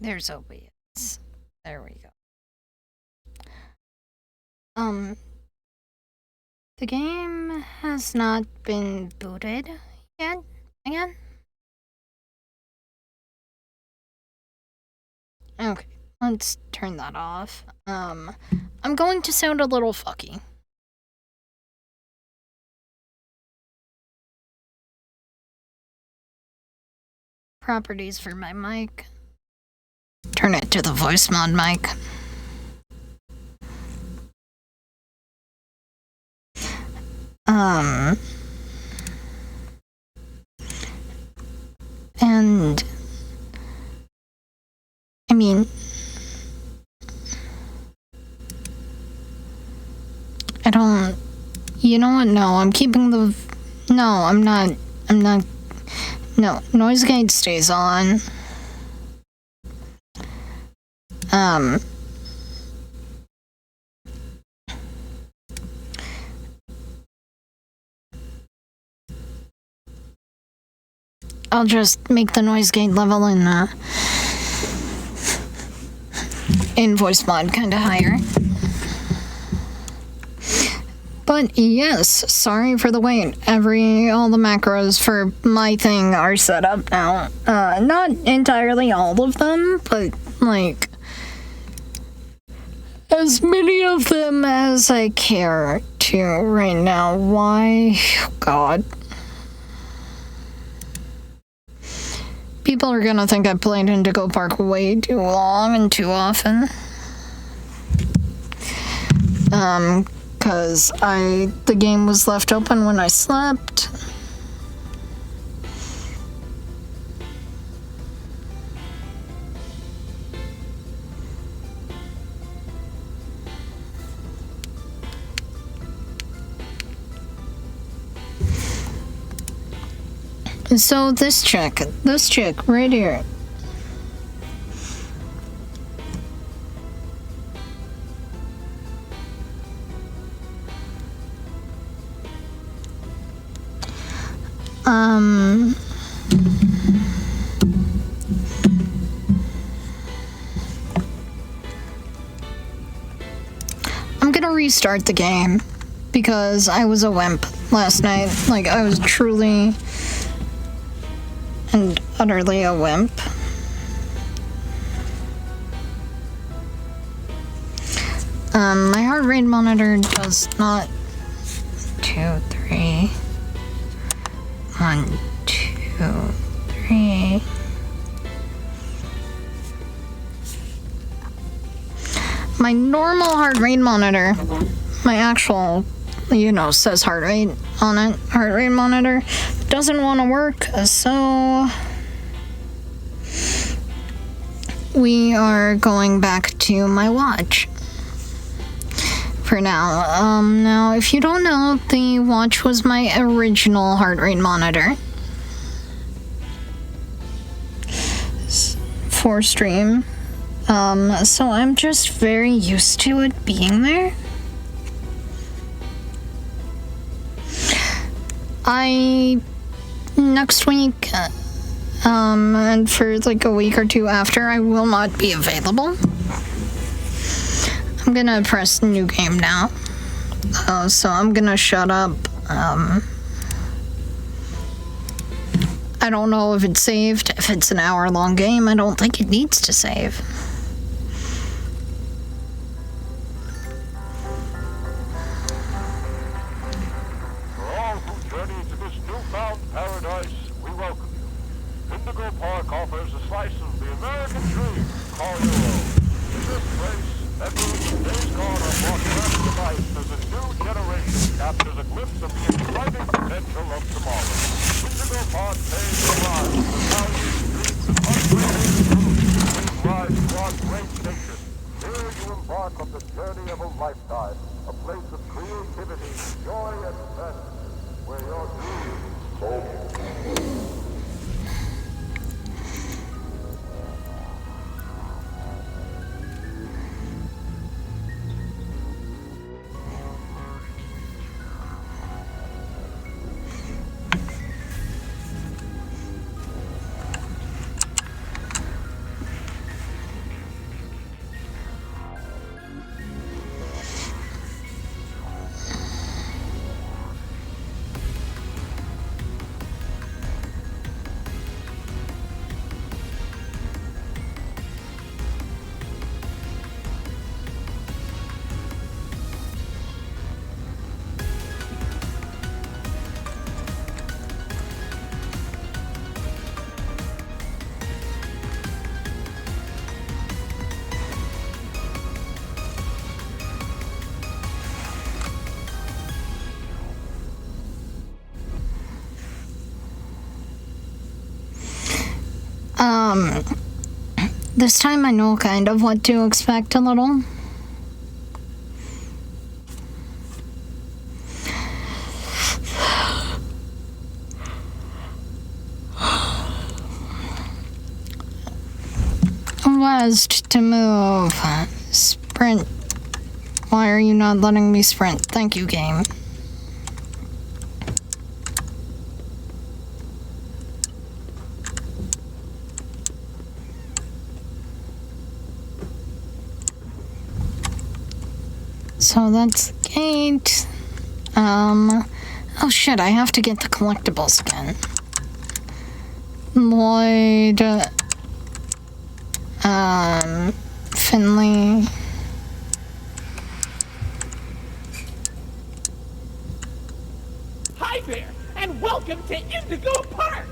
There's OBS. There we go. The game has not been booted yet, again. Okay, let's turn that off. I'm going to sound a little fucky. Properties for my mic. Turn it to the voice mod mic. And I mean, I don't, you know what? No, I'm keeping the, no, I'm not, no, noise gate stays on. I'll just make the noise gate level in voice mod kinda higher. But yes, sorry for the wait. All the macros for my thing are set up now. Not entirely all of them, but like as many of them as I care to right now. Why? God. People are gonna think I played Indigo Park way too long and too often. Cause the game was left open when I slept. So this chick right here. I'm gonna restart the game because I was a wimp last night. Like, I was truly and utterly a wimp. My heart rate monitor does not. 2, 3. 1, 2, 3. My normal heart rate monitor, my actual, says heart rate on it, heart rate monitor, doesn't want to work, so we are going back to my watch for now. Now, if you don't know, the watch was my original heart rate monitor for stream. So I'm just very used to it being there. Next week, and for like a week or two after, I will not be available. I'm gonna press new game now. So I'm gonna shut up. I don't know if it's saved. If it's an hour-long game, I don't think it needs to save. Indigo Park offers a slice of the American dream. Call your own. In this place, members of Days Gone are brought back to life as a new generation captures a glimpse of the exciting potential of tomorrow. Indigo Park saves the lives of values, dreams, and unbreakable truths. Bring lives to our great nation. Here you embark on the journey of a lifetime, a place of creativity, joy, and sense, where your dreams hope. This time I know kind of what to expect a little. West to move. Sprint. Why are you not letting me sprint? Thank you, game. So that's the gate. Oh shit, I have to get the collectibles again. Lloyd, Finley. Hi there, and welcome to Indigo Park,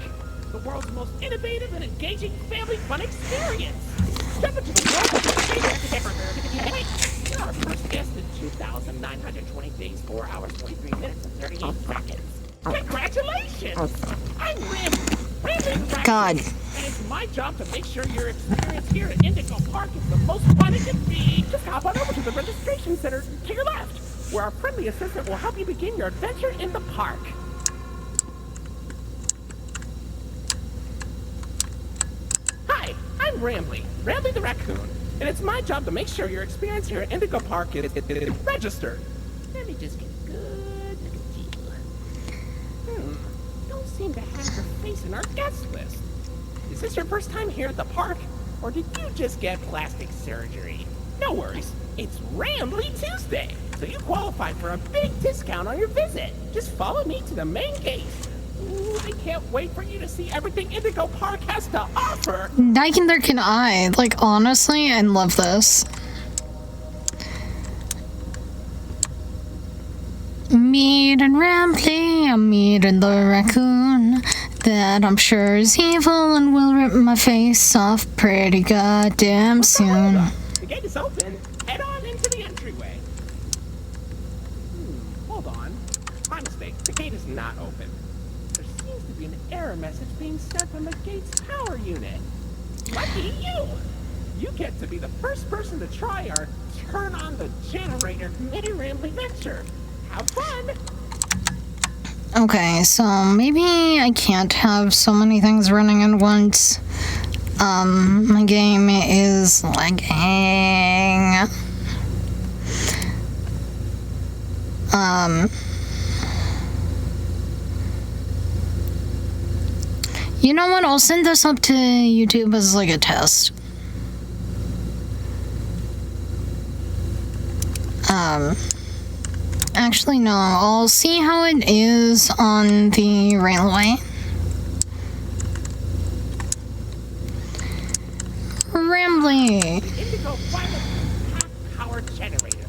the world's most innovative and engaging family fun experience. Step into the world of You're our first guest in 2,920 days, 4 hours, 23 minutes, and 38 seconds. Congratulations! I'm Randy God. and it's my job to make sure your experience here at Indigo Park is the most fun it can be. Just hop on over to the registration center to your left, where our friendly assistant will help you begin your adventure in the park. Hi, I'm Rambly the raccoon, and it's my job to make sure your experience here at Indigo Park is registered. Let me just get a good look at you. Don't seem to have your face in our guest list. Is this your first time here at the park, or did you just get plastic surgery? No worries, it's Rambly Tuesday, so you qualify for a big discount on your visit. Just follow me to the main gate. Ooh, I can't wait for you to see everything Indigo Park has to offer. Neither can I. Like, honestly, I love this. Meet and Rambly, I'm meeting the raccoon that I'm sure is evil and will rip my face off pretty goddamn soon. The gate is open. Head on into the entryway. Hold on. My mistake. The gate is not open. There seems to be an error message being sent from the gate's power unit. Lucky you! You get to be the first person to try our turn on the generator mini Rambly venture. Have fun! Okay, so maybe I can't have so many things running at once. My game is lagging. You know what? I'll send this up to YouTube as like a test. Actually, no. I'll see how it is on the railway. Rambly. Indigo Violet half-power generator.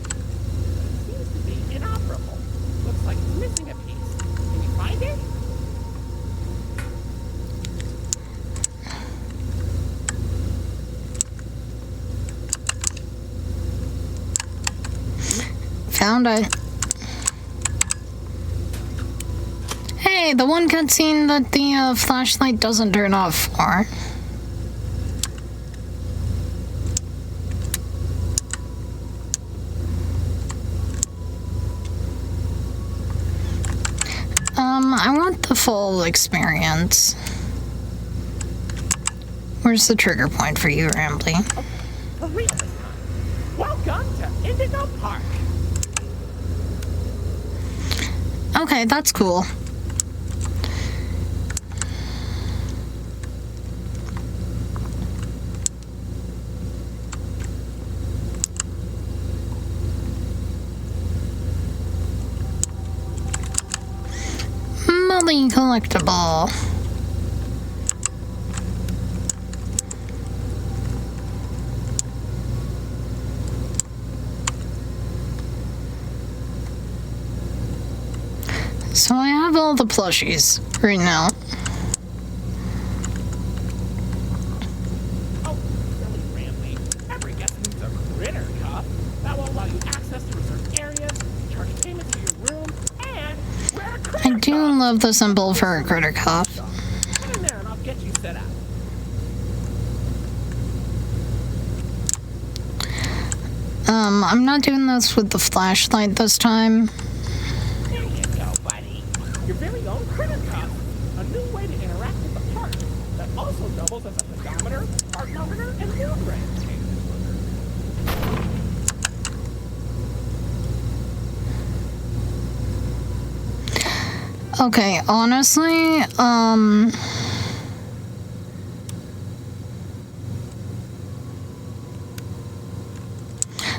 Seems to be inoperable. Looks like it's missing a piece. Can you find it? Found it. Hey, the one cutscene that the flashlight doesn't turn off for. I want the full experience. Where's the trigger point for you, Rambly? For real this time. Welcome to Indigo Park. Okay, that's cool. Molly collectible. So I have all the plushies right now. Oh, silly Rambly. Every guest needs a critter cup. That will allow you access to reserved areas, charge payment to your room, and wear a critter I do cup. love the symbol for a critter cup. Get in there and I'll get you set up. I'm not doing this with the flashlight this time. There you go, buddy. Your very own critter cup. A new way to interact with the park that also doubles as a pedometer, heart monitor, and mood ring. Okay, honestly,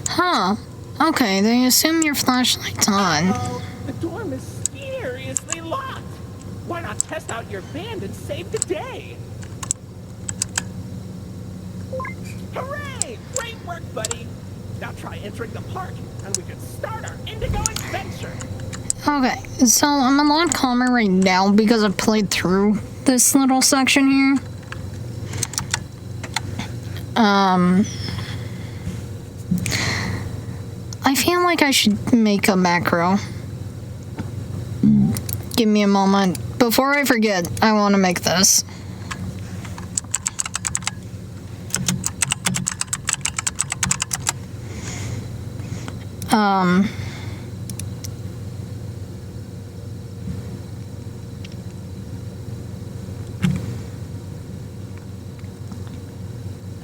huh. Okay, they assume your flashlight's on. Oh, the door mysteriously locked. Why not test out your band and save the day? Hooray! Great work, buddy. Now try entering the park, and we can start our Indigo adventure. Okay, so I'm a lot calmer right now because I've played through this little section here. I feel like I should make a macro. Give me a moment. Before I forget, I want to make this.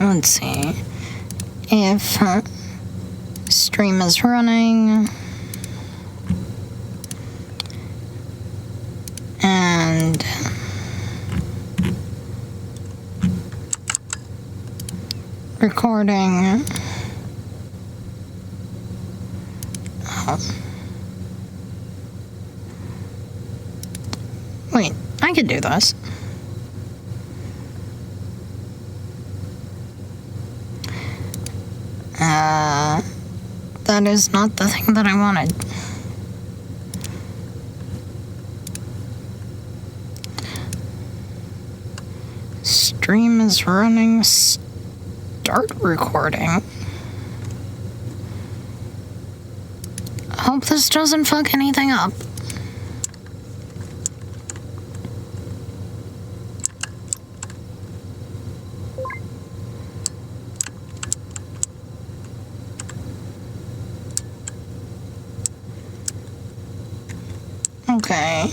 Let's see if stream is running and recording. Wait, I could do this. That is not the thing that I wanted. Stream is running. Start recording. Hope this doesn't fuck anything up. Okay.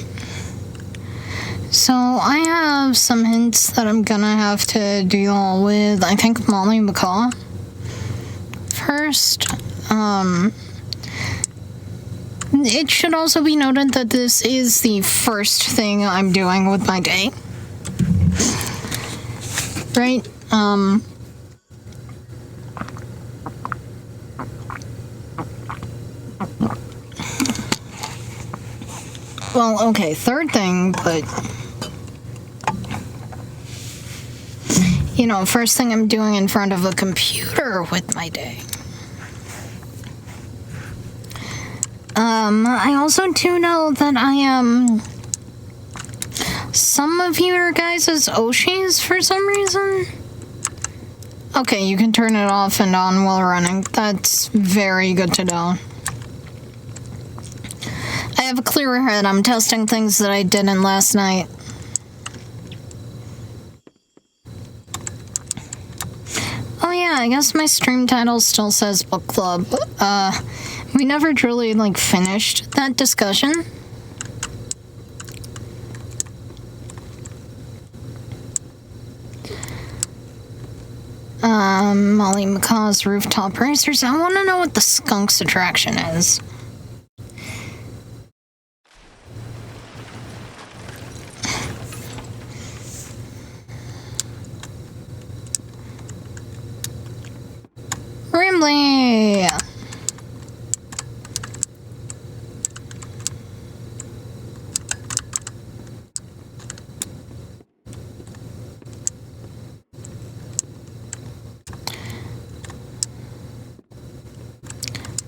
So I have some hints that I'm gonna have to deal with, I think, Molly McCaw. First, it should also be noted that this is the first thing I'm doing with my day. Right? Well, okay, third thing, but you know, first thing I'm doing in front of a computer with my day. I also do know that I am some of your guys' Oshis for some reason. Okay, you can turn it off and on while running. That's very good to know. I have a clearer head. I'm testing things that I didn't last night. Oh yeah, I guess my stream title still says book club. We never truly, like, finished that discussion. Molly McCaw's Rooftop Racers. I want to know what the Skunks attraction is. Rambly!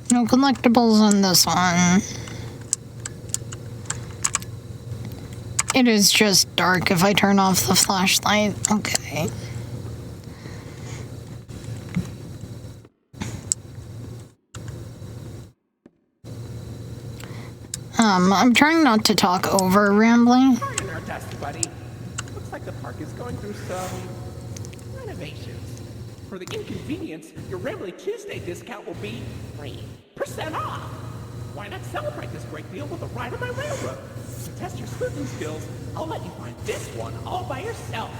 No collectibles on this one. It is just dark if I turn off the flashlight. Okay. I'm trying not to talk over rambling. Sorry in our dust, buddy. Looks like the park is going through some renovations. For the inconvenience, your Rambly Tuesday discount will be 3% off. Why not celebrate this great deal with a ride on my railroad? To test your sleuthing skills, I'll let you find this one all by yourself.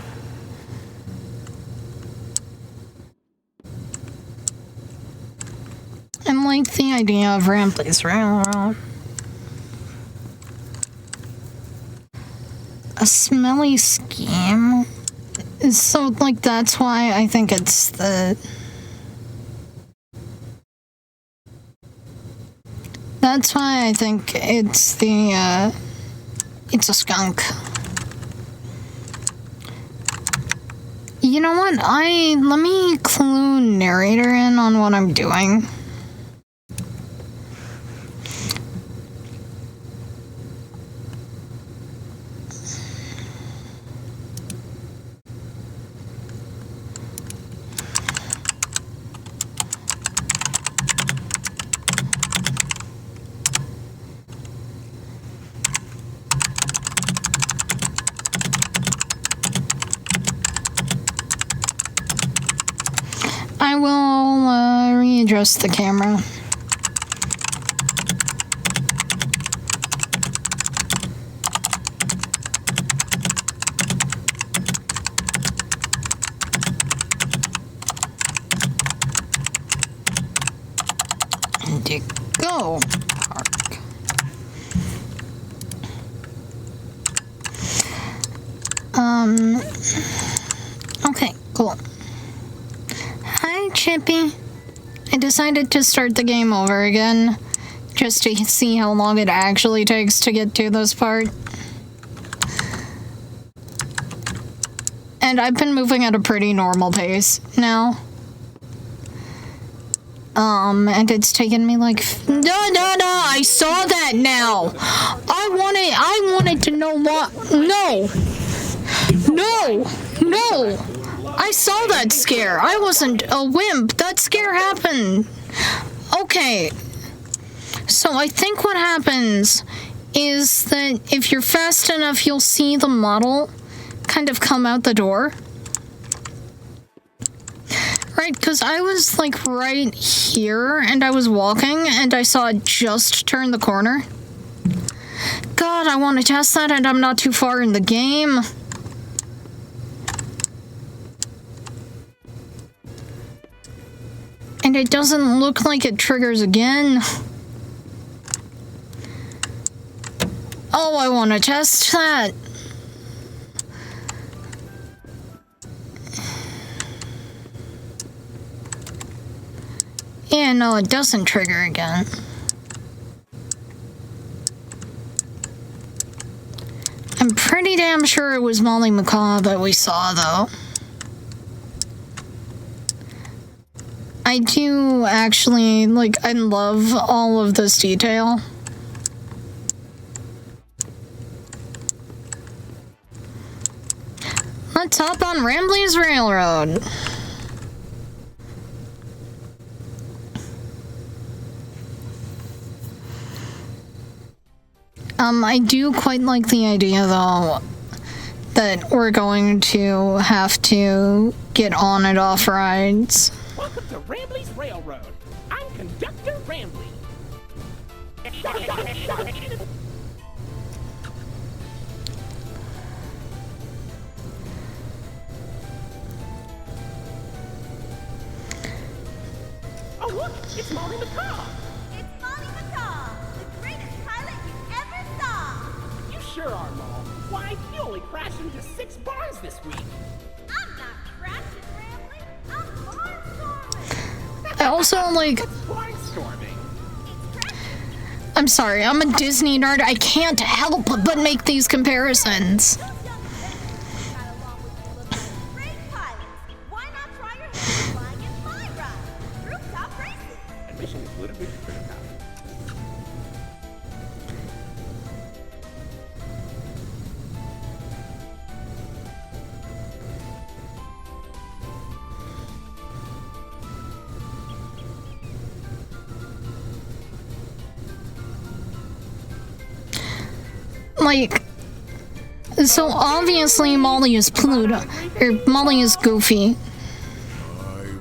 I like the idea of Rambly's Railroad. A smelly scheme? So, like, that's why I think it's the... That's why I think it's the, it's a skunk. You know what? Let me clue narrator in on what I'm doing. I will readjust the camera. Indigo Park. Okay, cool. Hi, Chippy. I decided to start the game over again, just to see how long it actually takes to get to this part. And I've been moving at a pretty normal pace now. And it's taken me like... No, I saw that now! I wanted to know what... No! I saw that scare. I wasn't a wimp. That scare happened. Okay. So I think what happens is that if you're fast enough, you'll see the model kind of come out the door. Right, because I was like right here and I was walking and I saw it just turn the corner. God, I want to test that and I'm not too far in the game. And it doesn't look like it triggers again. Oh, I want to test that. Yeah, no, it doesn't trigger again. I'm pretty damn sure it was Molly McCaw that we saw, though. I do actually, like, I love all of this detail. Let's hop on Rambly's Railroad. I do quite like the idea, though, that we're going to have to get on and off rides. Welcome to Rambly's Railroad. I'm Conductor Rambly. Oh, look! It's Molly McCaw! It's Molly McCaw, the greatest pilot you ever saw! You sure are, Mol. Why, you only crashed into 6 barns this week. I'm not crashing, Rambly. I'm barnstorming! I also, like... Barnstorming? I'm sorry, I'm a Disney nerd. I can't help but make these comparisons. Those young adventurers got along with you looking great pilots. Why not try your hand at flying in my ride? Rooftop racing. Admission included, we should figure it out. Like, so obviously Molly is Pluto, or Molly is Goofy. I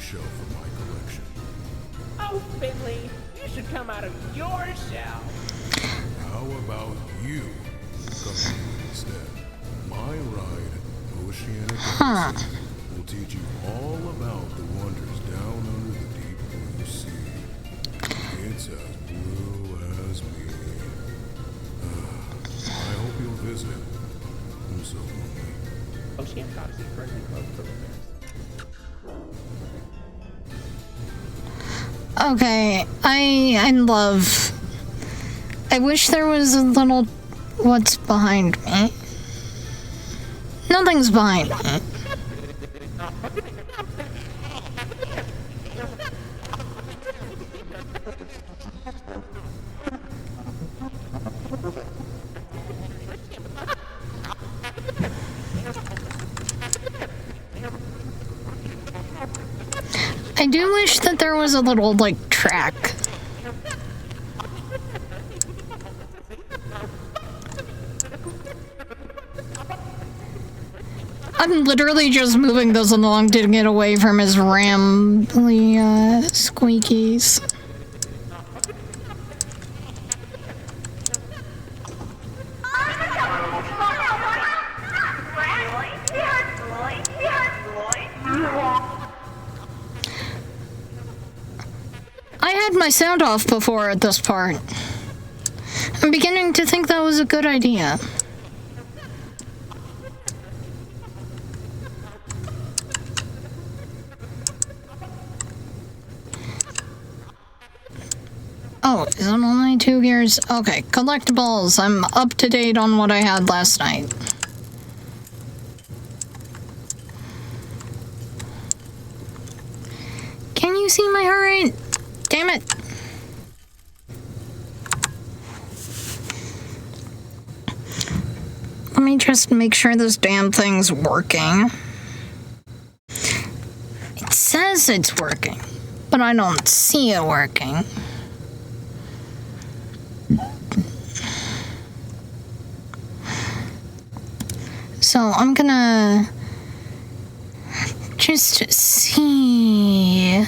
shell from my collection. Oh, Finley, you should come out of your shell. How about you come here instead? My ride, Oceanic Odyssey, will teach you all about the wonders down under the deep blue sea. It's as blue as me. I hope you'll visit. I'm so lonely. Oceanic Odyssey currently closed for repairs. Okay, I love... I wish there was a little... What's behind me? Nothing's behind me. I do wish that there was a little, like, track. I'm literally just moving this along to get away from his rambly, squeakies. I had my sound off before at this part. I'm beginning to think that was a good idea. Oh, is it only 2 gears? Okay, collectibles. I'm up to date on what I had last night. Can you see my heart rate? Damn it. Let me just make sure this damn thing's working. It says it's working, but I don't see it working. So I'm gonna just see.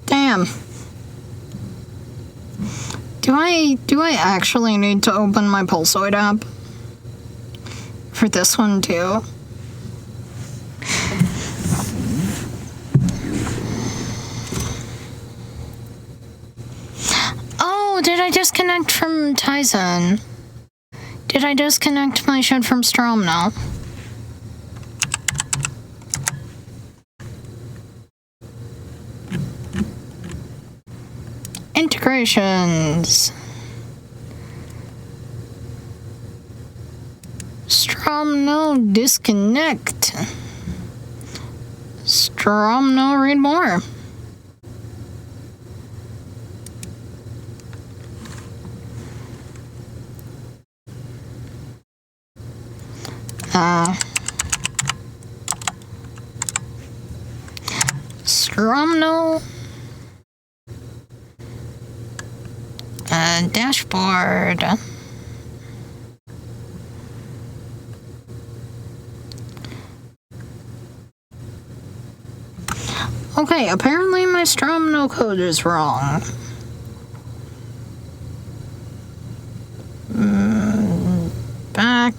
Damn. Do I actually need to open my Pulsoid app? For this one too? Oh, did I disconnect from Tizen? Did I disconnect my shit from Strom now? Integrations. Strom no disconnect. Strom no read more. Strom no. Dashboard. Okay, apparently my Strom no code is wrong. Back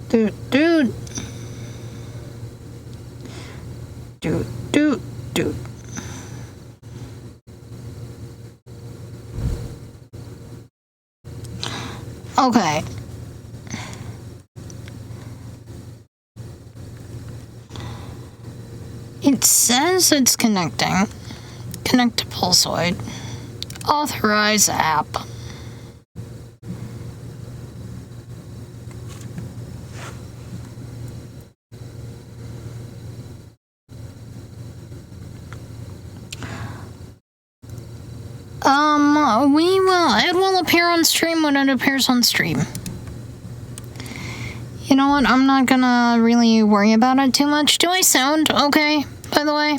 dude. Okay. It says it's connecting. Connect to Pulsoid. Authorize app. It will appear on stream when it appears on stream. You know what? I'm not gonna really worry about it too much. Do I sound okay, by the way?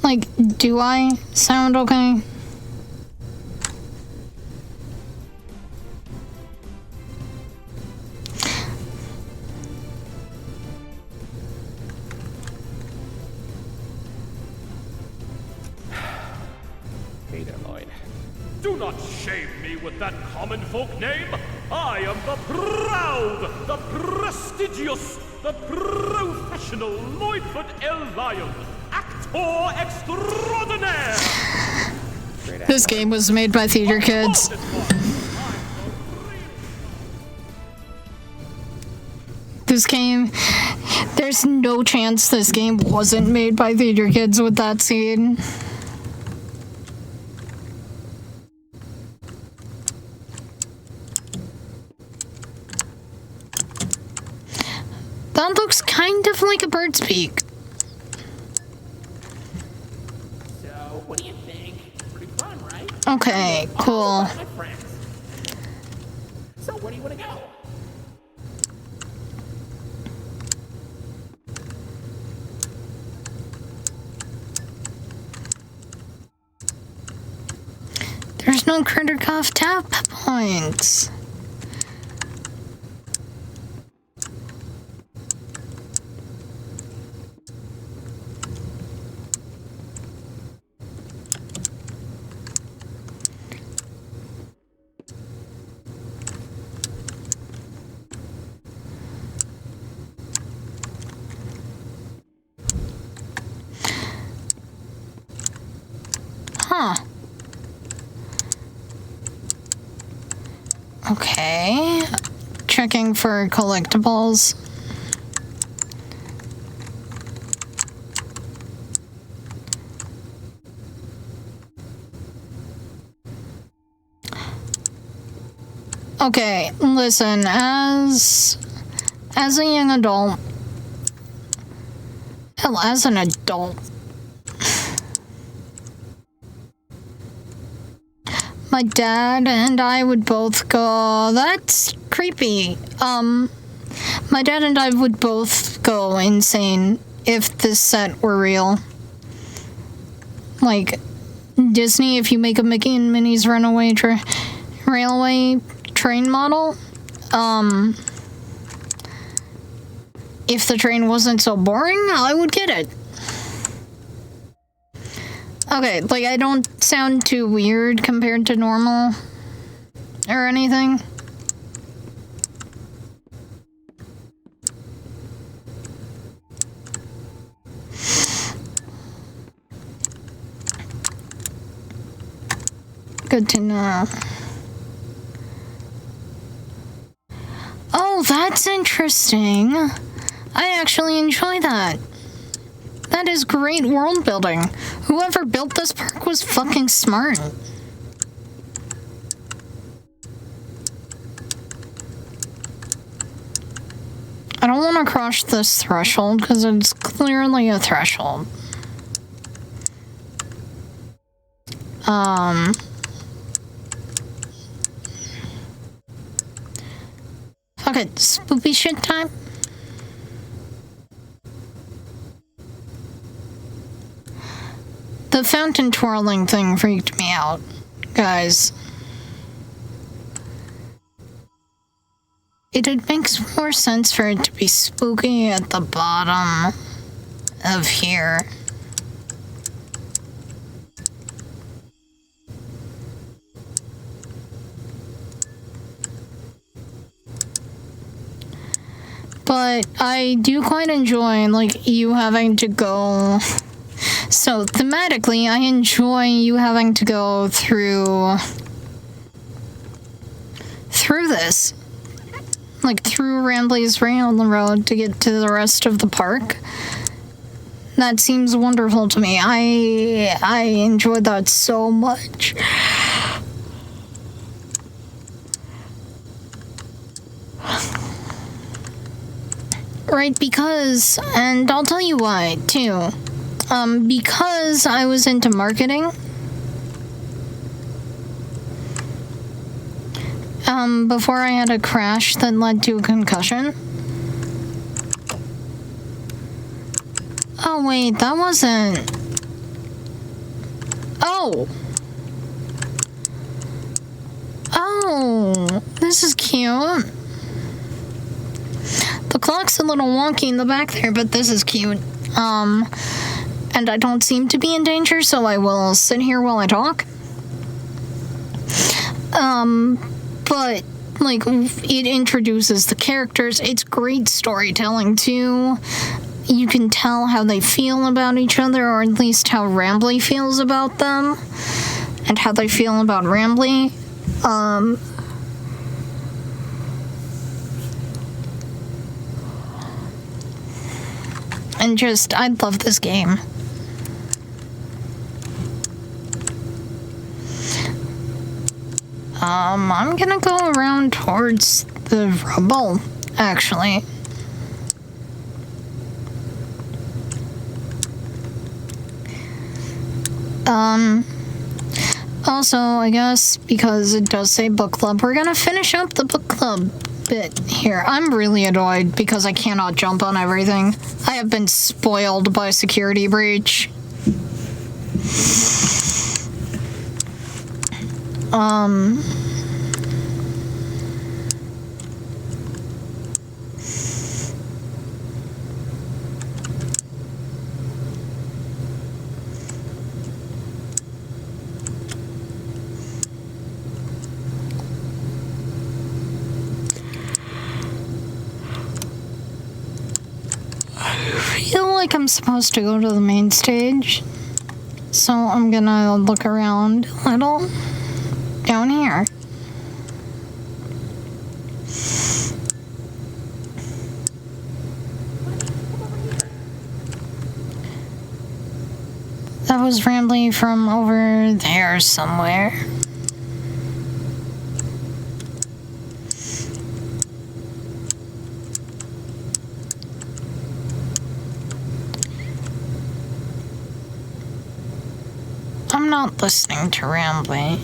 Like, do I sound okay? Hey there, Lloyd. Do not shame me with that common folk name. I am the proud, the prestigious, the professional Lloydford L. Lyon, actor extraordinaire. This game was made by theater kids. This game, there's no chance this game wasn't made by theater kids with that scene. That looks kind of like a bird's beak. So, what do you think? Pretty fun, right? Okay, cool. My friends. So, where do you want to go? There's no Critter Cuff tap points. Huh. Okay. Checking for collectibles. Okay, listen, as a young adult, hell, as an adult, my dad and I would both go, that's creepy. My dad and I would both go insane if this set were real. Like, Disney, if you make a Mickey and Minnie's Runaway Railway train model, if the train wasn't so boring, I would get it. Okay, like, I don't sound too weird compared to normal or anything. Good to know. Oh, that's interesting. I actually enjoy that. That is great world building. Whoever built this park was fucking smart. I don't want to cross this threshold because it's clearly a threshold. Fuck it, spoopy shit time. The fountain twirling thing freaked me out, guys. It makes more sense for it to be spooky at the bottom of here. But I do quite enjoy, like, you having to go... So, thematically, I enjoy you having to go through this. Like, through Rambley's Railroad to get to the rest of the park. That seems wonderful to me. I enjoyed that so much. Right, because, and I'll tell you why, too. Because I was into marketing, before I had a crash that led to a concussion. Oh wait, that wasn't... Oh! Oh, this is cute. The clock's a little wonky in the back there, but this is cute. And I don't seem to be in danger, so I will sit here while I talk. But, like, it introduces the characters. It's great storytelling, too. You can tell how they feel about each other, or at least how Rambly feels about them, and how they feel about Rambly. And just, I love this game. I'm gonna go around towards the rubble, actually. Also, I guess, because it does say book club, we're gonna finish up the book club bit here. I'm really annoyed because I cannot jump on everything. I have been spoiled by Security Breach. I feel like I'm supposed to go to the main stage, so I'm gonna look around a little down here. That was Rambly from over there somewhere. I'm not listening to Rambly.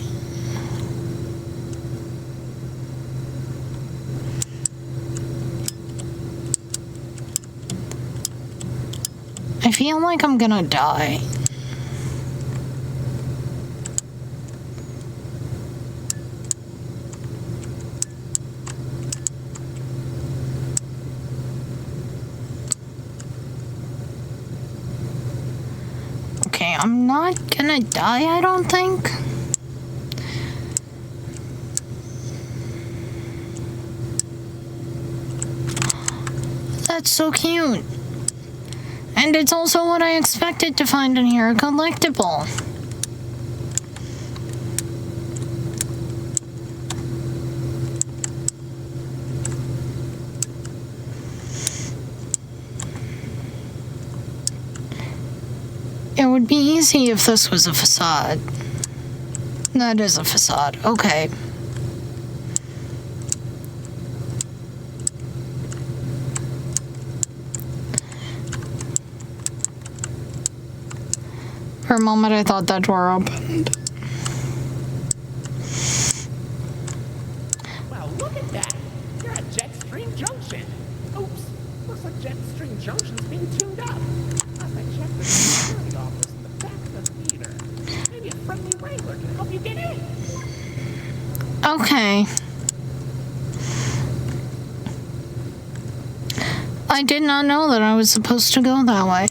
I feel like I'm gonna die. Okay, I'm not gonna die, I don't think. That's so cute. And it's also what I expected to find in here, a collectible. It would be easy if this was a facade. That is a facade, okay. For a moment, I thought that door opened. Well, look at that. You're at Jetstream Junction. Oops. Looks like Jetstream Junction's being tuned up. Last I checked, there's a security office in the back of the theater. Maybe a friendly wrangler can help you get in. Okay. I did not know that I was supposed to go that way.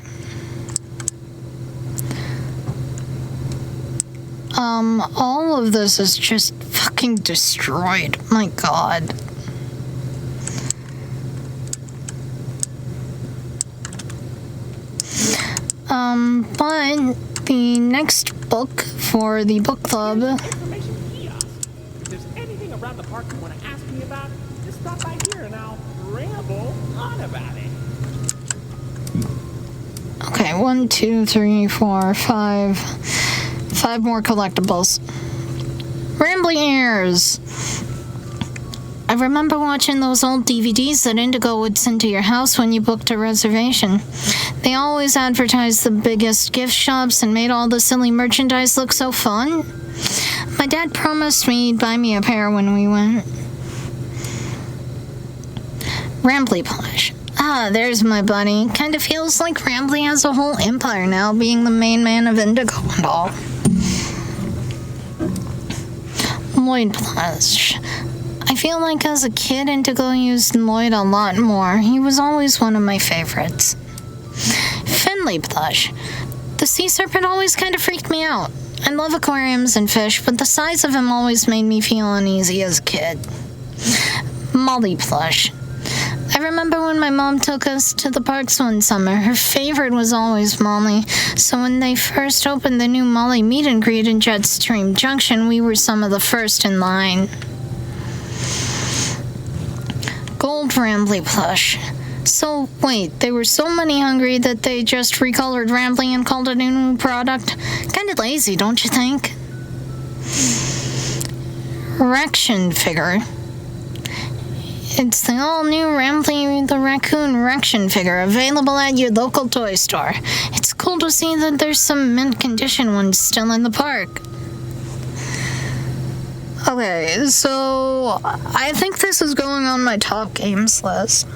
All of this is just fucking destroyed. My god. But the next book for the book club. Information kiosk. If there's anything around the park you want to ask me about, just stop by here and I'll ramble on about it. Okay, 1, 2, 3, 4, 5. 5 more collectibles. Rambly Ears. I remember watching those old DVDs that Indigo would send to your house when you booked a reservation. They always advertised the biggest gift shops and made all the silly merchandise look so fun. My dad promised me he'd buy me a pair when we went. Rambly plush. Ah, there's my buddy. Kinda feels like Rambly has a whole empire now, being the main man of Indigo and all. Lloyd plush. I feel like as a kid, Indigo used Lloyd a lot more. He was always one of my favorites. Finley plush. The sea serpent always kind of freaked me out. I love aquariums and fish, but the size of him always made me feel uneasy as a kid. Molly plush. I remember when my mom took us to the parks one summer, her favorite was always Molly. So when they first opened the new Molly meet and greet in Jetstream Junction, we were some of the first in line. Gold Rambly plush. So, wait, they were so money hungry that they just recolored Rambly and called it a new product? Kinda lazy, don't you think? Rection figure. It's the all-new Rambly the Raccoon Rection figure, available at your local toy store. It's cool to see that there's some mint condition ones still in the park. Okay, so I think this is going on my top games list.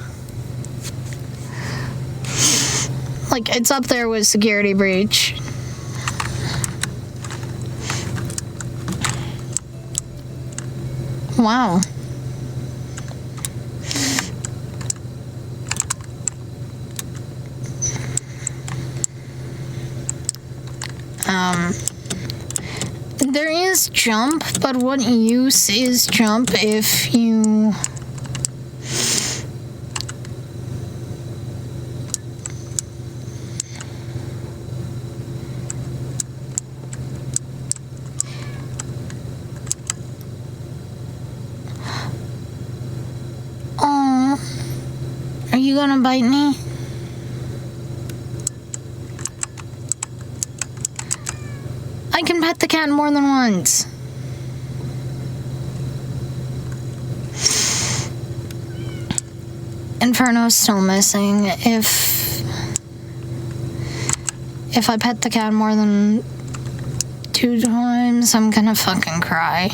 Like, it's up there with Security Breach. Wow. There is jump, but what use is jump if you... Oh, are you gonna bite me? I can pet the cat more than once. Inferno's still missing. If I pet the cat more than 2 times, I'm gonna fucking cry.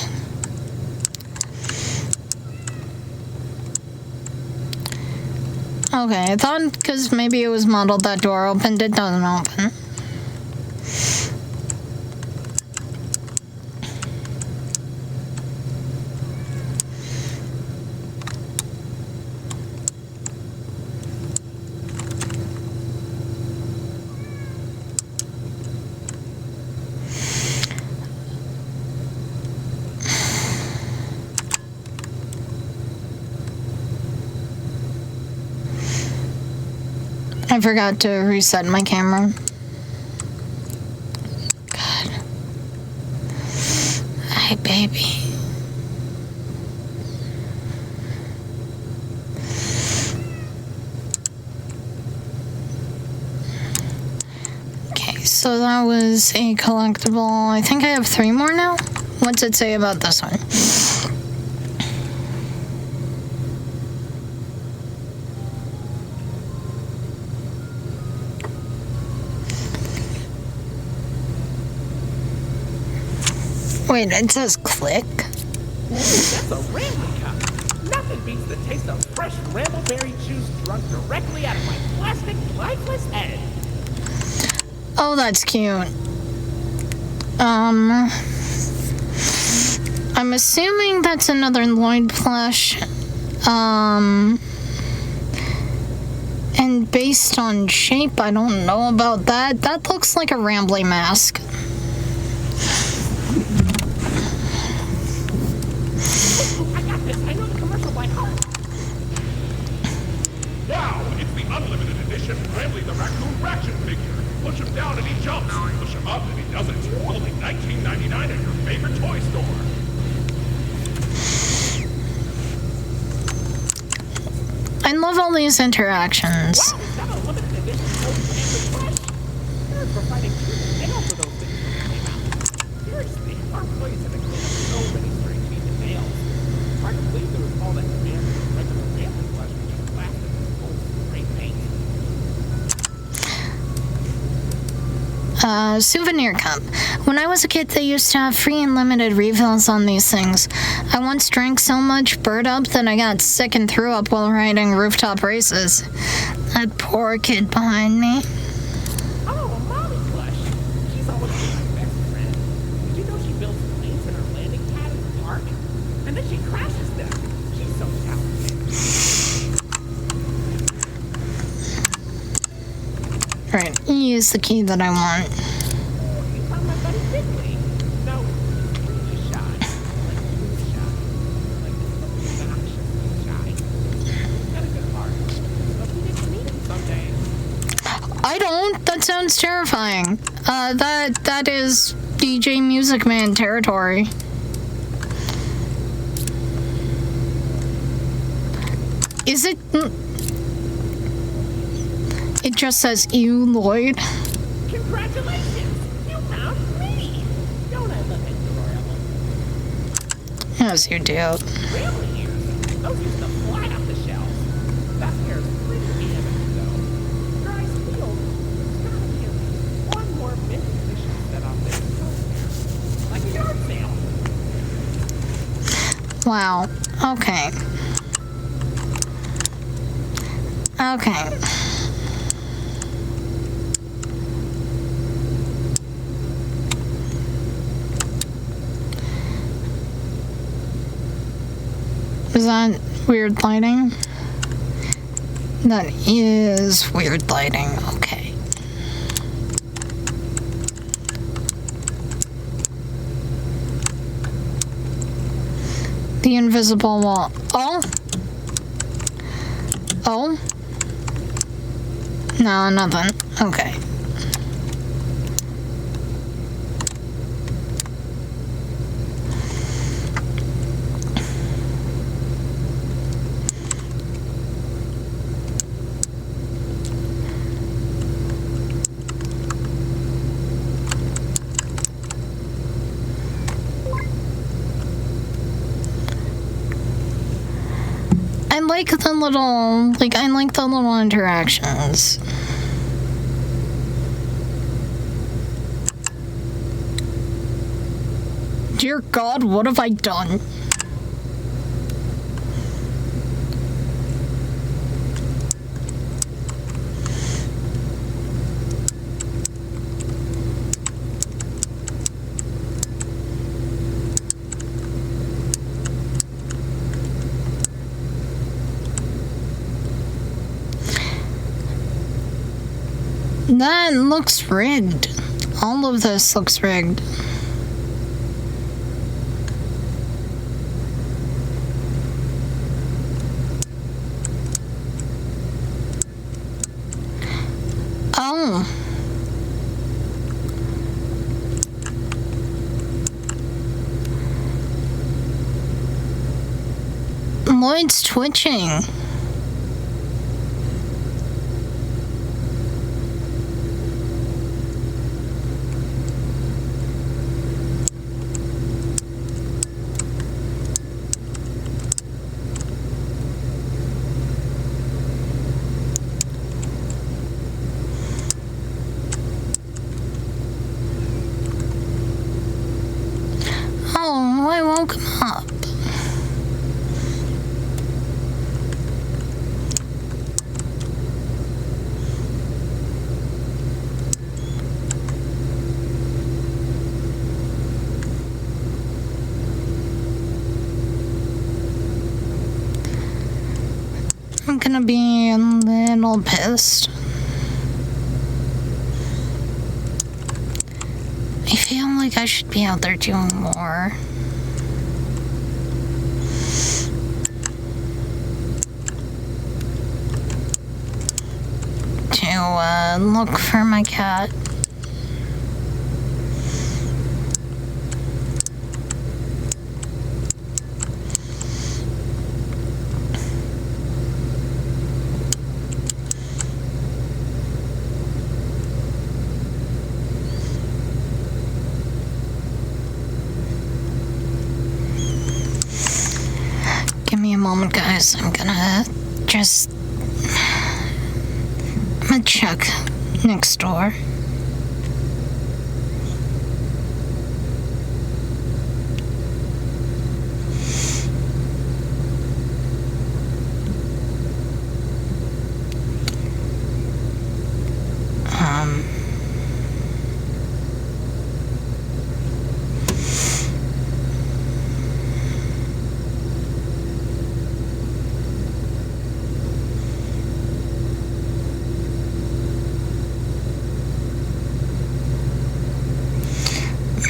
Okay, I thought because maybe it was modeled that door opened, it doesn't open. I forgot to reset my camera. God. Hi, baby. Okay, so that was a collectible. I think I have 3 more now. What's it say about this one? Wait, it says click? Ooh, that's a Rambly cup. Nothing beats the taste of fresh Rambleberry juice drunk directly out of my plastic, lifeless head. Oh, that's cute. I'm assuming that's another Lloyd plush. And based on shape, I don't know about that. That looks like a Rambly mask. I got this. I know the commercial by heart. Wow, it's the unlimited edition Rambly the Raccoon Fraction figure. Push him down and he jumps. Push him up and he doesn't. Only $19.99 at your favorite toy store. I love all these interactions. Wow, is that a limited edition Rambly plush? Nerds were fighting tooth and nail for those things when they came out. Seriously, our employees have been cleaning up so many stray teeth and nails. Hard to believe there was all that demand for the regular Rambly plush when you blasted with old spray paint. Souvenir cup. When I was a kid, they used to have free and limited refills on these things. I once drank so much Bird Up that I got sick and threw up while riding rooftop races. That poor kid behind me. Oh, a mommy plush. She's always been my best friend. Did you know she builds planes in her landing pad in the park? She crashes them. She's so talented. Alright, E is the key that I want. You found my buddy Digley. No, he's really shy. Like you shy. Like obnoxiously shy. He's got a good heart. But we get to meet him someday. I don't. That sounds terrifying. That is DJ Music Man territory. Is it? It just says you, Lloyd. Congratulations! You found me! Don't I look adorable? Yes, you do. Really? Those used to fly off the shelves. That hair's pretty damaged, though. Dry steel. There's gotta be at least one more mint condition set off there. Like a yard sale. Wow. Okay. Okay. Is that weird lighting? That is weird lighting. Okay. The invisible wall. Oh? Oh? No, nothing. Okay. I like the little, interactions. Dear God, what have I done? That looks rigged. All of this looks rigged. Oh. Lloyd's twitching. Oh, I woke him up. I'm gonna be a little pissed. I feel like I should be out there doing more. To look for my cat. Give me a moment, guys. I'm gonna check next door.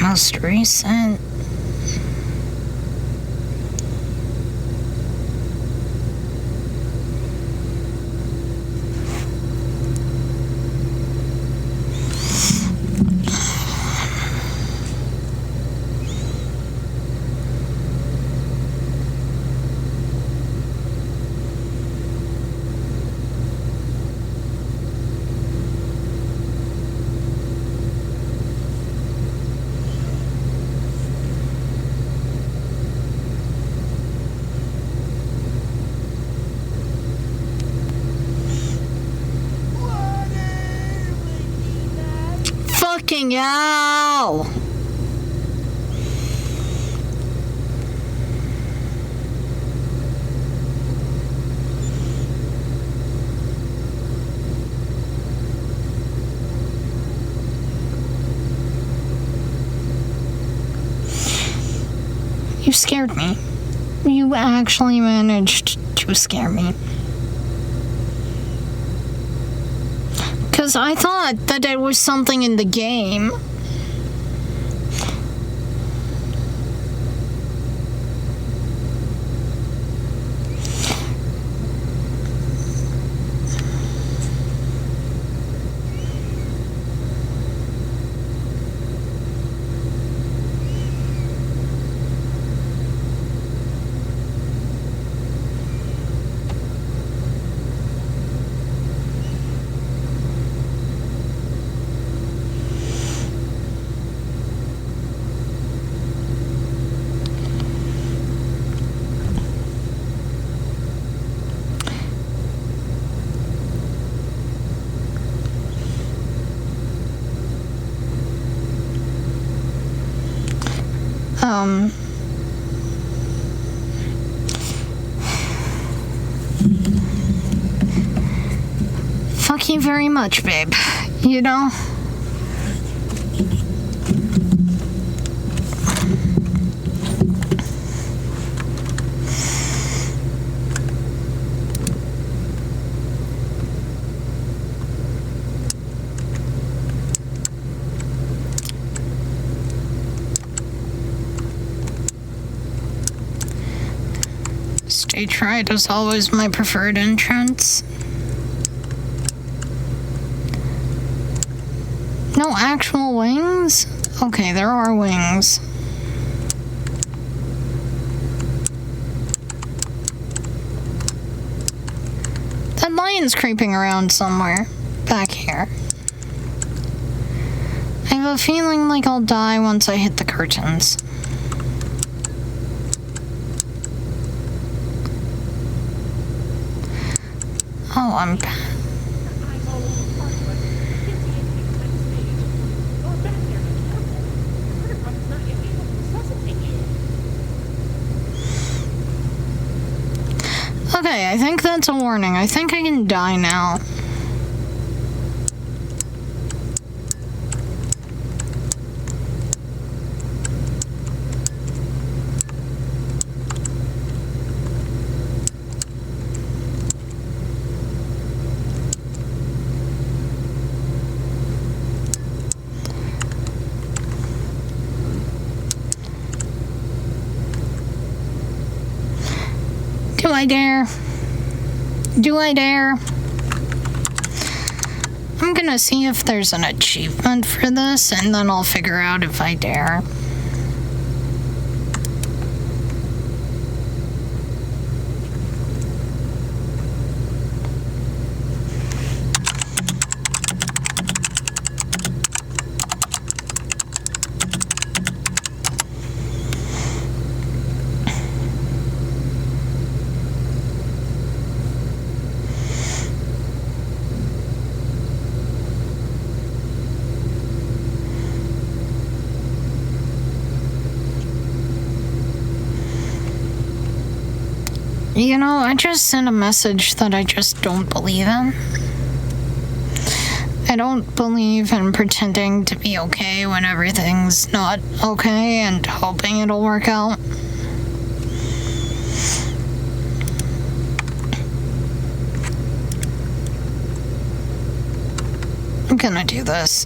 Most recent. Fucking hell! You scared me. You actually managed to scare me. Because I thought that it was something in the game. Fuck you very much, babe. You know? Stage right is always my preferred entrance. No actual wings? Okay, there are wings. That lion's creeping around somewhere. Back here. I have a feeling like I'll die once I hit the curtains. Oh, I'm bad. Okay, I think that's a warning. I think I can die now. Do I dare? Do I dare? I'm gonna see if there's an achievement for this, and then I'll figure out if I dare. You know, I just sent a message that I just don't believe in. I don't believe in pretending to be okay when everything's not okay and hoping it'll work out. I'm gonna do this.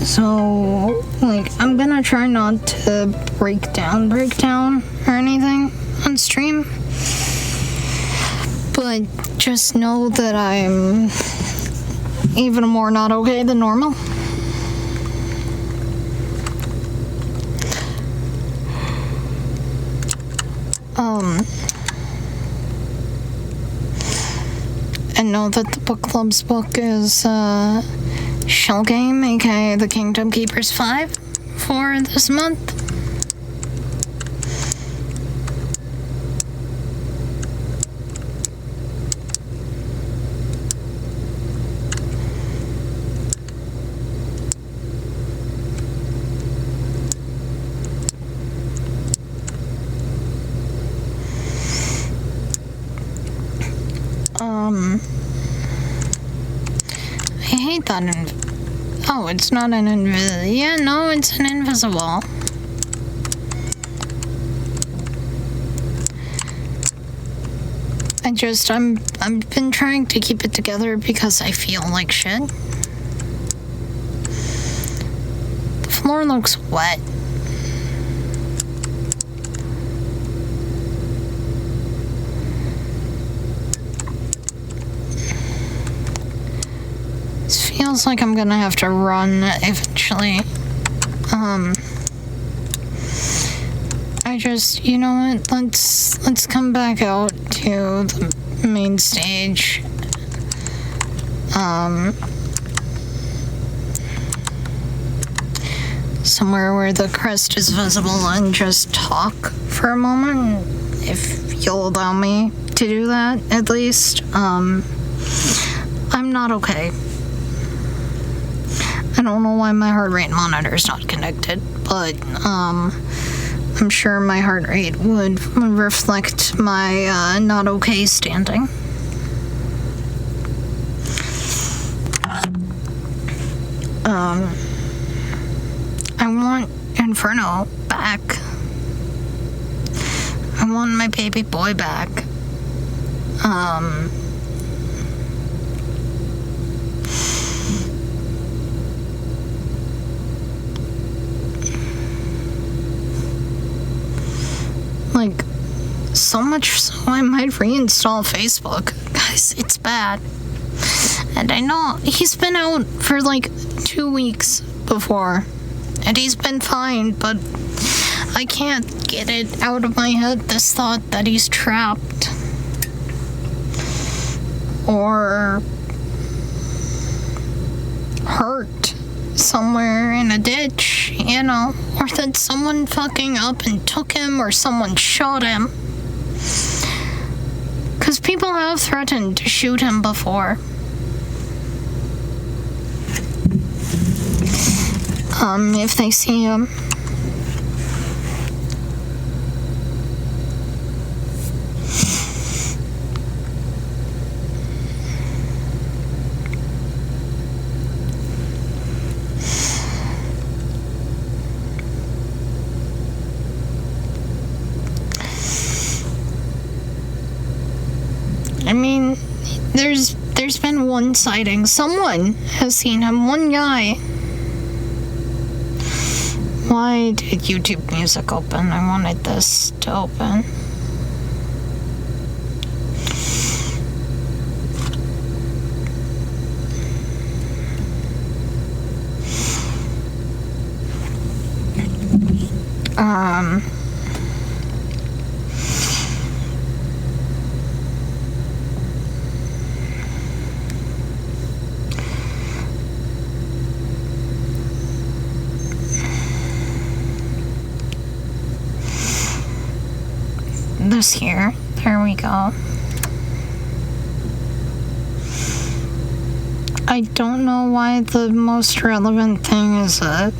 So, like, I'm gonna try not to break down or anything on stream. But just know that I'm even more not okay than normal. And know that the book club's book is Shell Game, aka The Kingdom Keepers 5, for this month. I hate that oh, it's not an yeah, no, it's an invisible. I've been trying to keep it together because I feel like shit. The floor looks wet. Feels like I'm gonna have to run eventually. You know what? Let's come back out to the main stage. Somewhere where the crest is visible and just talk for a moment, if you'll allow me to do that, at least. I'm not okay. I don't know why my heart rate monitor is not connected, but I'm sure my heart rate would reflect my not okay standing. I want Inferno back. I want my baby boy back. Like, so much so I might reinstall Facebook. Guys, it's bad. And I know he's been out for like 2 weeks before. And he's been fine, but I can't get it out of my head, this thought that he's trapped. Or hurt somewhere in a ditch, you know, or that someone fucking up and took him, or someone shot him. Because people have threatened to shoot him before. If they see him. I mean, there's been one sighting. Someone has seen him. One guy. Why did YouTube Music open? I wanted this to open. This here. There we go. I don't know why the most relevant thing is a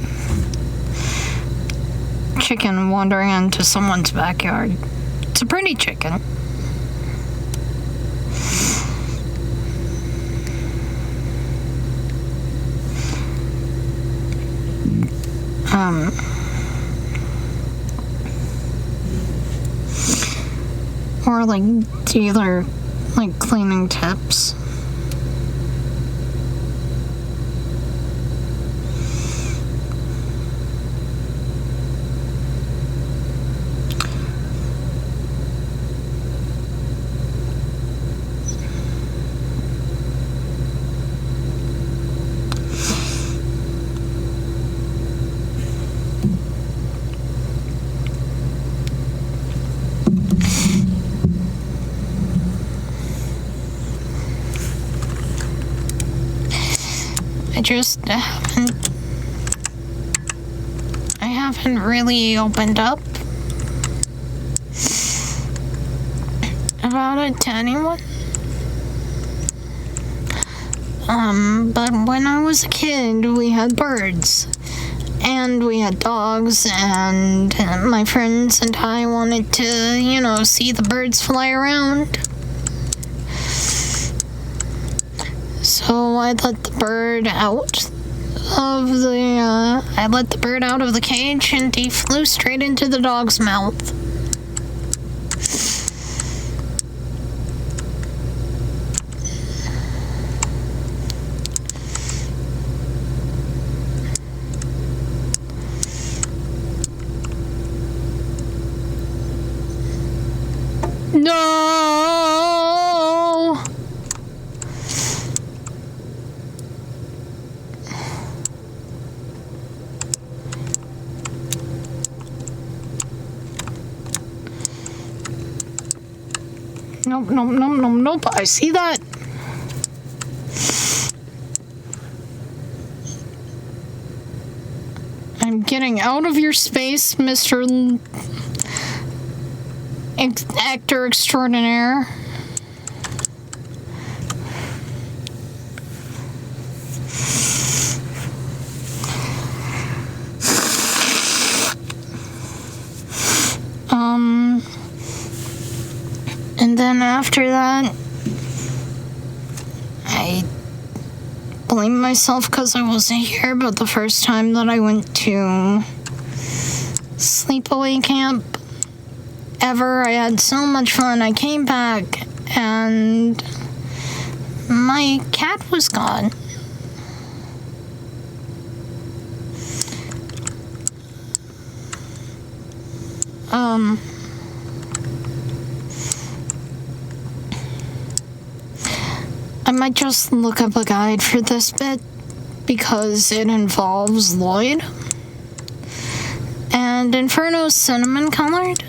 chicken wandering into someone's backyard. It's a pretty chicken. Or like dealer, like cleaning tips. I haven't really opened up about it to anyone. But when I was a kid, we had birds. And we had dogs, and my friends and I wanted to, see the birds fly around. So I let the bird out of the cage, and he flew straight into the dog's mouth. No! Nope. I see that. I'm getting out of your space, Mr. Actor extraordinaire. And then after that, I blame myself because I wasn't here, but the first time that I went to sleepaway camp ever, I had so much fun. I came back and my cat was gone. I might just look up a guide for this bit because it involves Lloyd. And Inferno's cinnamon colored.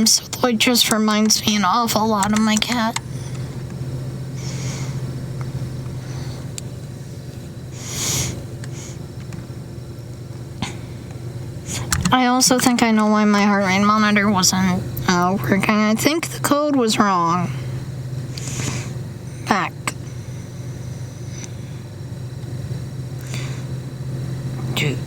So Lloyd just reminds me an awful lot of my cat. I also think I know why my heart rate monitor wasn't working. I think the code was wrong. Back. Dude.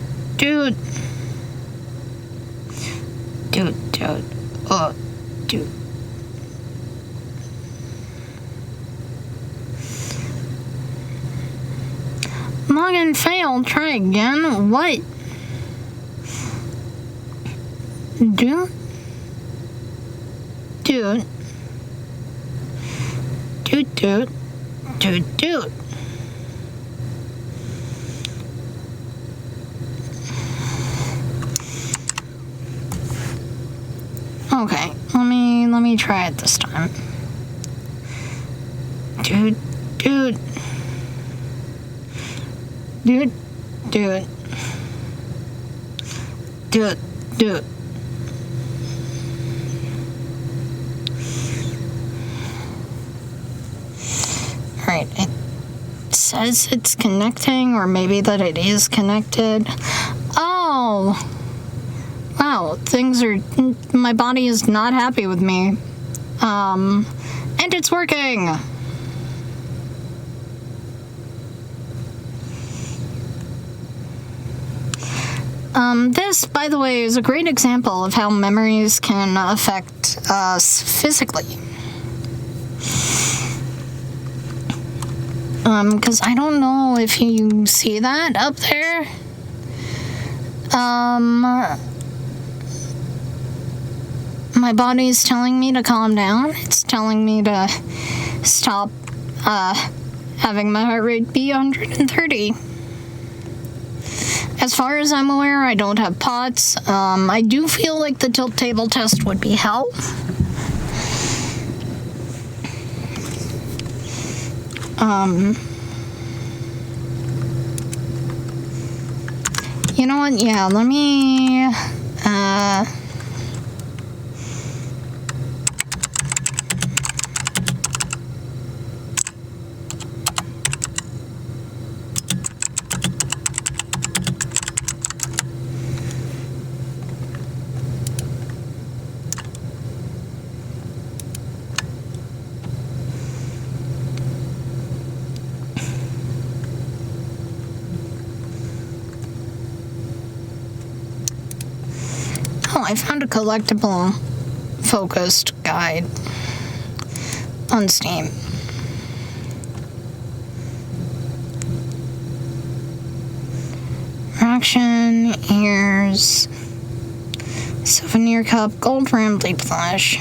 Login failed. Try again. What? Dude. Okay, let me try it this time. Dude. Alright, it says it's connecting, or maybe that it is connected. Oh! Wow, my body is not happy with me. And it's working! This, by the way, is a great example of how memories can affect us physically. Because I don't know if you see that up there. My body's telling me to calm down. It's telling me to stop having my heart rate be 130. As far as I'm aware, I don't have POTS. I do feel like the tilt table test would be help. You know what? Yeah, let me, I found a collectible focused guide on Steam. Fraction, ears, souvenir cup, gold Rambley plush.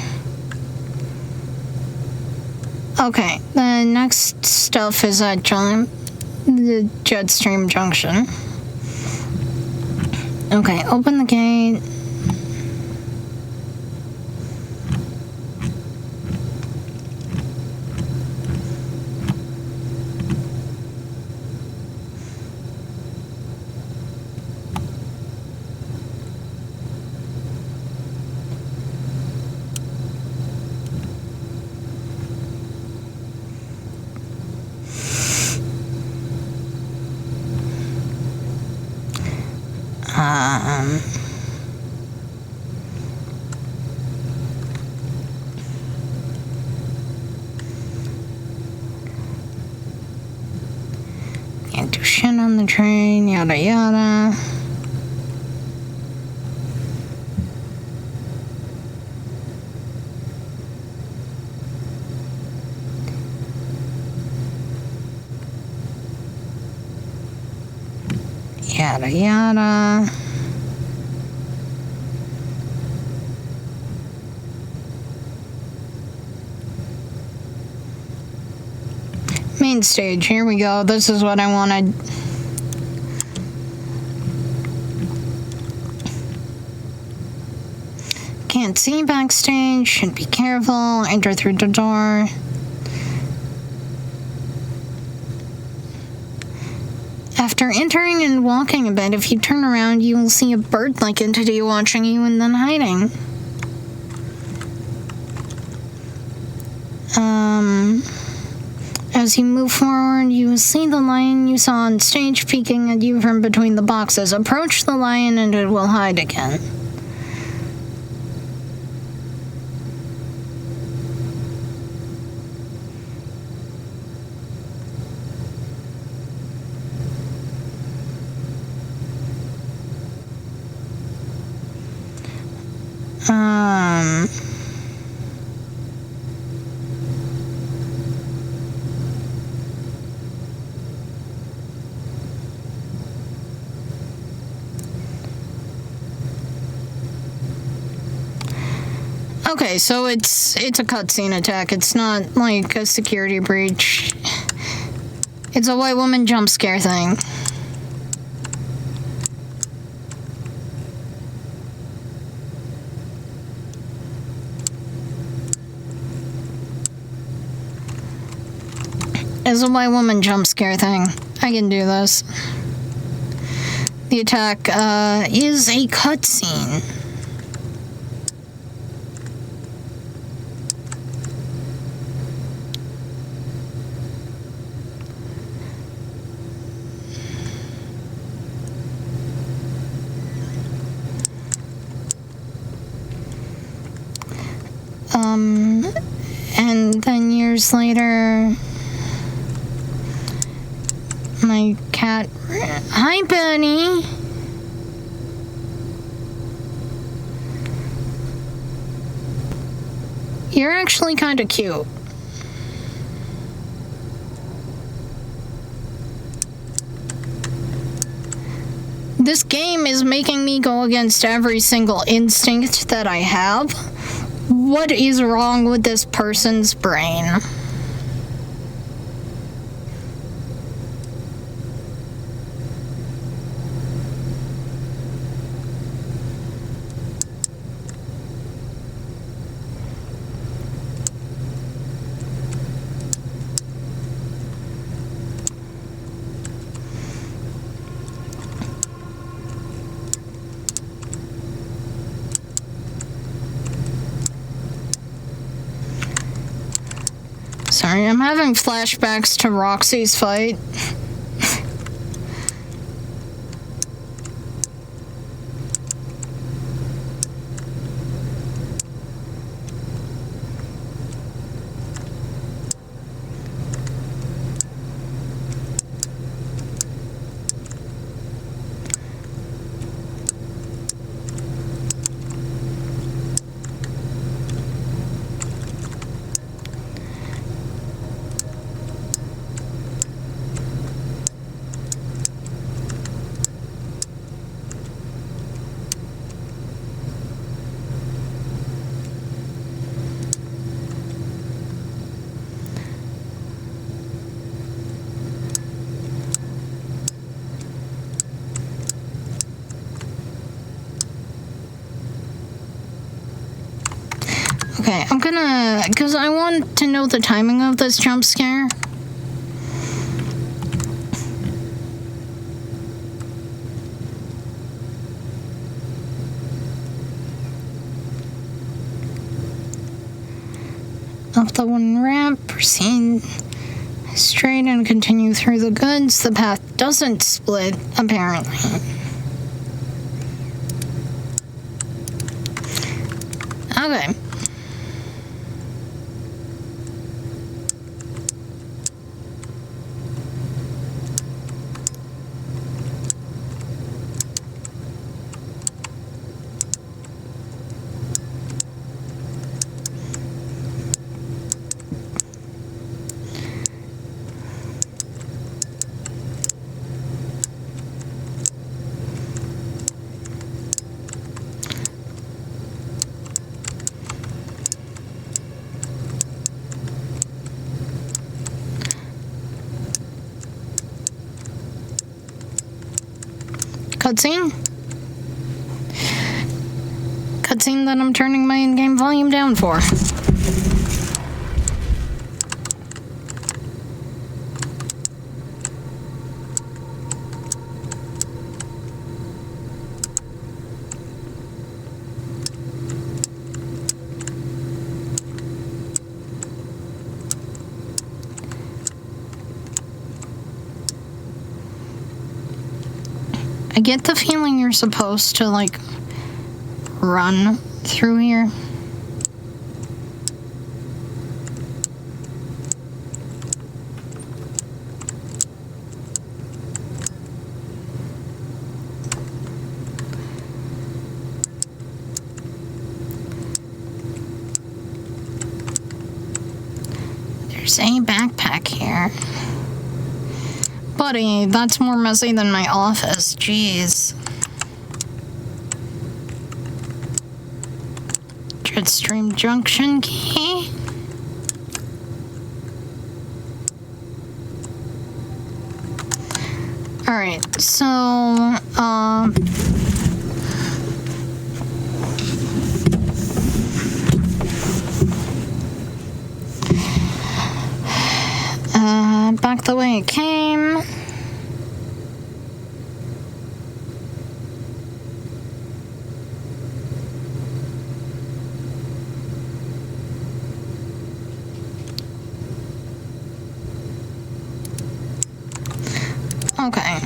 Okay, the next stuff is at the Jetstream Junction. Okay, open the gate. Can't do shit on the train, yada yada. Yada yada. Main stage, here we go. This is what I wanted. Can't see backstage, should be careful. Enter through the door. After entering and walking a bit, if you turn around, you will see a bird-like entity watching you and then hiding. As you move forward, you will see the lion you saw on stage peeking at you from between the boxes. Approach the lion and it will hide again. Okay, so it's a cutscene attack. It's not like a security breach. It's a white woman jump scare thing. It's a white woman jump scare thing. I can do this. The attack is a cutscene. And then years later, my cat... Hi, Bunny! You're actually kind of cute. This game is making me go against every single instinct that I have. What is wrong with this person's brain? Sorry, I'm having flashbacks to Roxy's fight. Okay, I'm gonna... Because I want to know the timing of this jump scare. Up the wooden ramp, proceed straight and continue through the goods. The path doesn't split, apparently. Okay. Cutscene? Cutscene that I'm turning my in-game volume down for. I get the feeling you're supposed to, like, run through here. There's a backpack here. Buddy, that's more messy than my office. Jeez. Jetstream Junction key. Alright, so, back the way it came. Okay.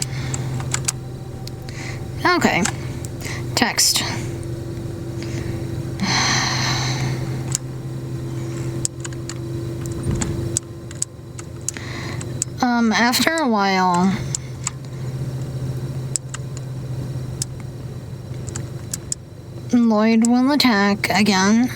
Okay. Text. After a while, Lloyd will attack again.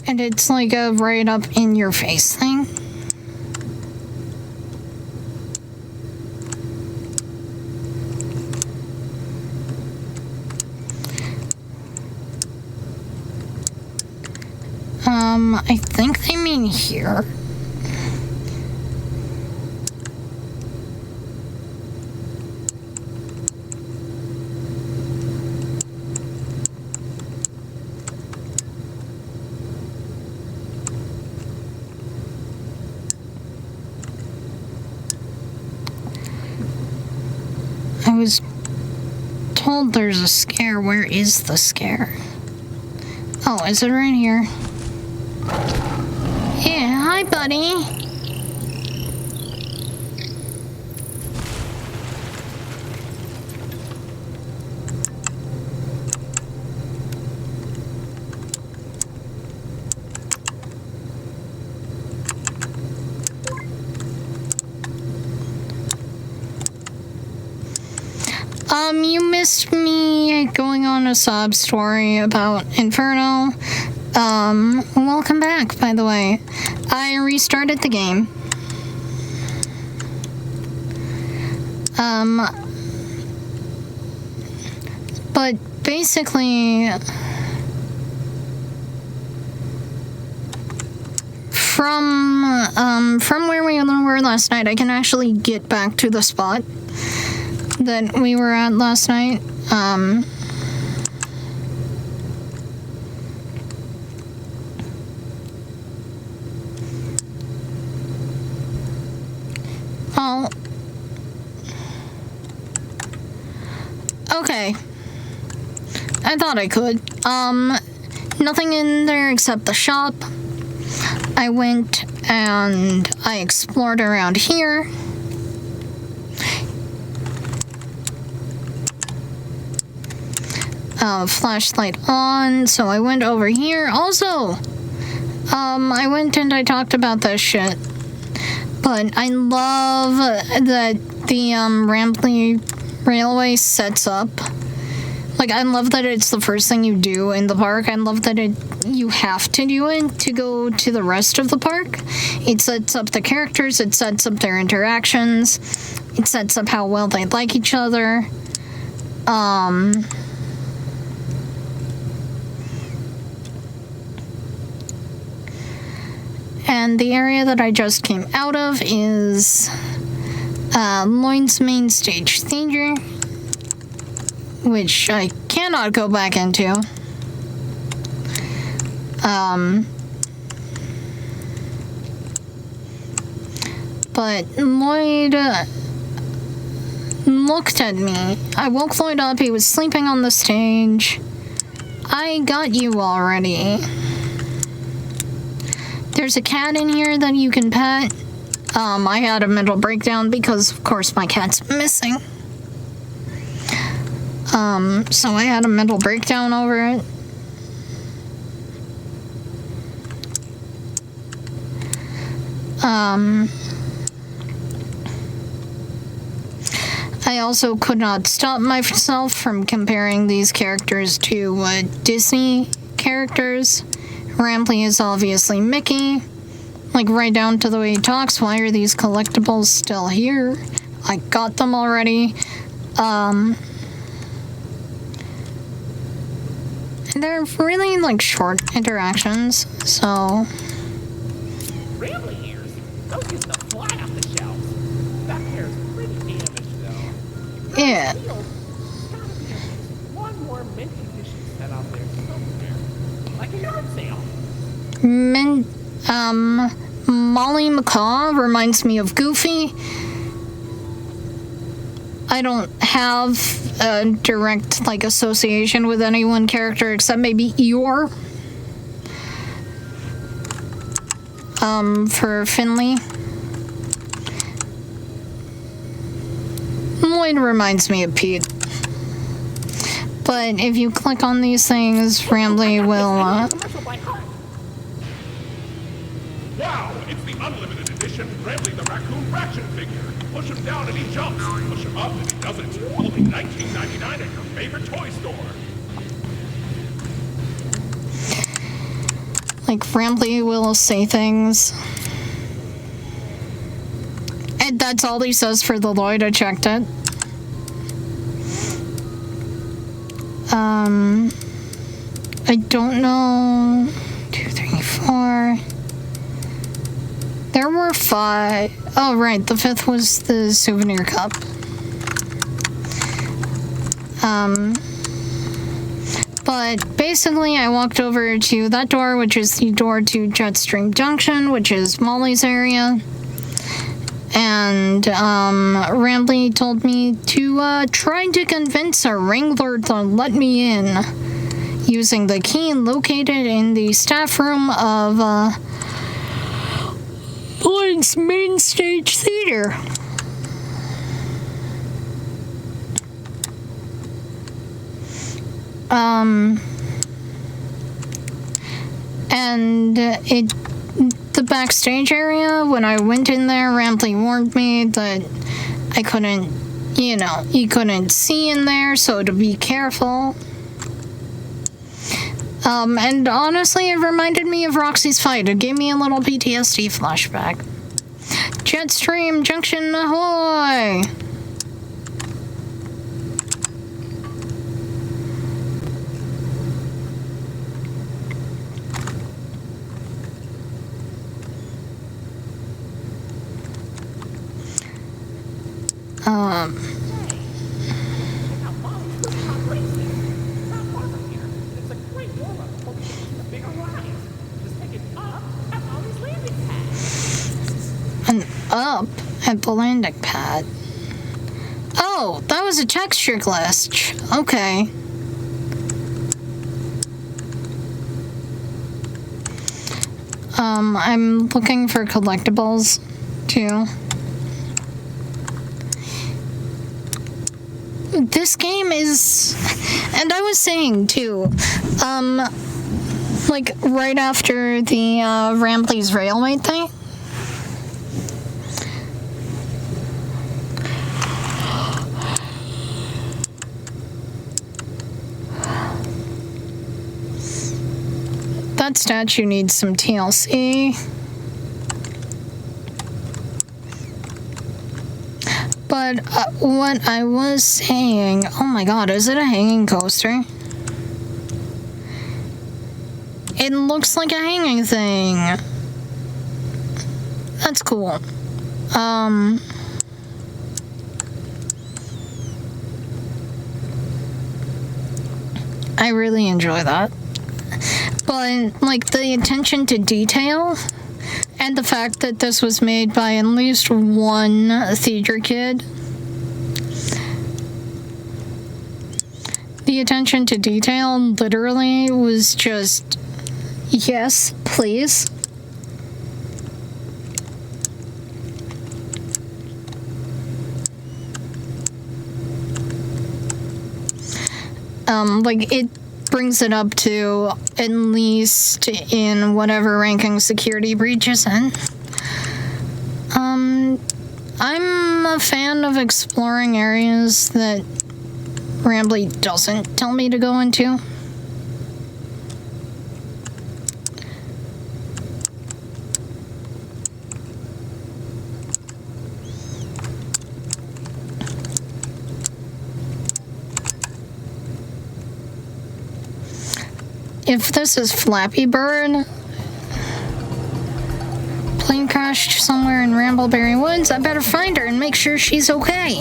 And it's like a right up in your face thing. I think they mean here. I was told there's a scare. Where is the scare? Oh, is it right here? Yeah, hi, buddy. You missed me going on a sob story about Inferno. Welcome back, by the way. I restarted the game. But basically, from where we were last night, I can actually get back to the spot that we were at last night. Oh. Okay. I thought I could. Nothing in there except the shop. I went and I explored around here. Flashlight on, so I went over here. Also, I went and I talked about this shit. But I love that the Rampley Railway sets up. Like, I love that it's the first thing you do in the park. I love that you have to do it to go to the rest of the park. It sets up the characters, it sets up their interactions, it sets up how well they like each other. And the area that I just came out of is Lloyd's main stage theater, which I cannot go back into. But Lloyd looked at me. I woke Lloyd up. He was sleeping on the stage. I got you already. There's a cat in here that you can pet. I had a mental breakdown because, of course, my cat's missing. So I had a mental breakdown over it. I also could not stop myself from comparing these characters to Disney characters. Rampley is obviously Mickey, like right down to the way he talks. Why are these collectibles still here? I got them already. They're really like short interactions, so. Rampley ears? Those used to fly off the shelves. That hair is pretty damaged, though. Yeah. There's gotta be at least one more mint condition set out there somewhere. Like a yard sale. Molly McCaw reminds me of Goofy. I don't have a direct, like, association with any one character except maybe Eeyore. For Finley. Lloyd reminds me of Pete. But if you click on these things, Rampley will, Wow, it's the unlimited edition Rampley the Raccoon Fraction figure. Push him down and he jumps. Push him up and he doesn't. Only $19.99 at your favorite toy store. like, Rampley will say things. And that's all he says for the Lloyd. I checked it. I don't know. 2, 3, 4. There were 5. Oh, right. The 5th was the souvenir cup. But basically, I walked over to that door, which is the door to Jetstream Junction, which is Molly's area. And Rampley told me to try to convince a wrangler to let me in using the key located in the staff room of Lloyd's main stage theater. And the backstage area, when I went in there, Rampley warned me that I couldn't, you couldn't see in there, so to be careful. And honestly, it reminded me of Roxy's fight. It gave me a little PTSD flashback. Jetstream Junction, ahoy! Um, Check out Molly's rooftop racing. It's not far from here. It's a great warm-up before we get to the bigger rides. Just take it up at Molly's landing pad. an up at the landing pad. Oh, that was a texture glitch. Okay. I'm looking for collectibles, too. This game is... And I was saying, too, like, right after the, Rambley's Railway thing, that statue needs some TLC. But what I was saying, oh my god, is it a hanging coaster? It looks like a hanging thing. That's cool. I really enjoy that. But, like, the attention to detail and the fact that this was made by at least one theater kid. The attention to detail literally was just, yes, please. Like, it brings it up to at least in whatever ranking Security Breach is in. I'm a fan of exploring areas that Rambley doesn't tell me to go into. If this is Flappy Bird, plane crashed somewhere in Rambleberry Woods, I better find her and make sure she's okay.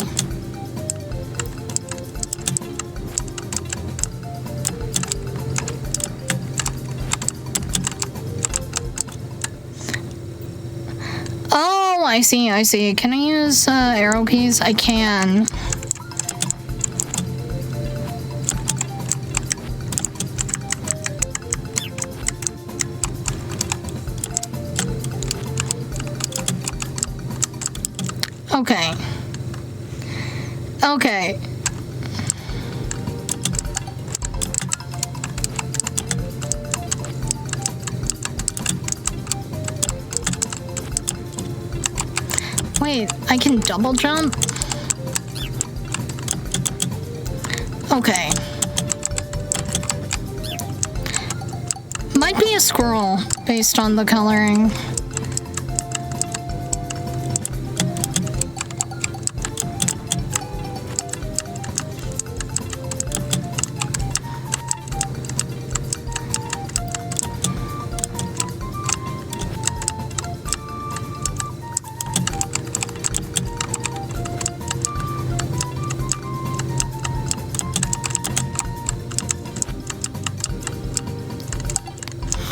Oh, I see. Can I use arrow keys? I can. Okay. Wait, I can double jump? Okay. Might be a squirrel based on the coloring.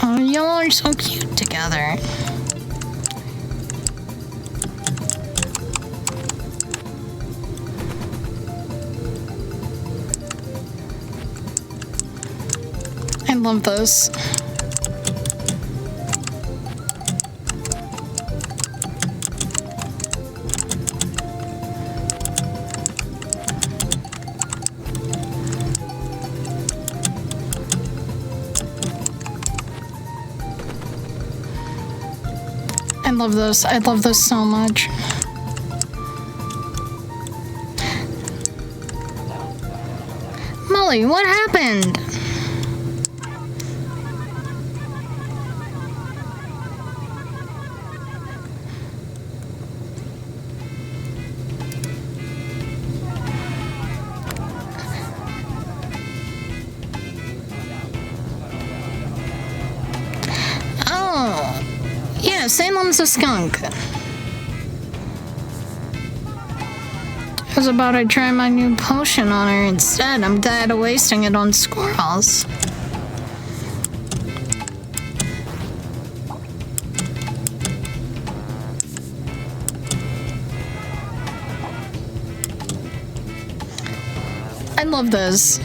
Oh, y'all are so cute together. I love this. I love this so much. Molly, what happened? Yeah, Salem's a skunk. was about to try my new potion on her instead. I'm dead of wasting it on squirrels. I love this.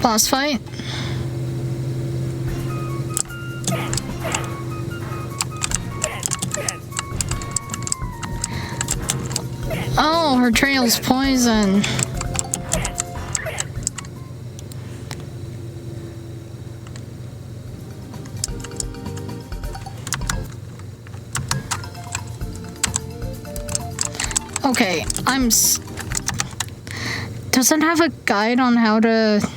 Boss fight. Oh, her trail's poison. Okay, does it have a guide on how to...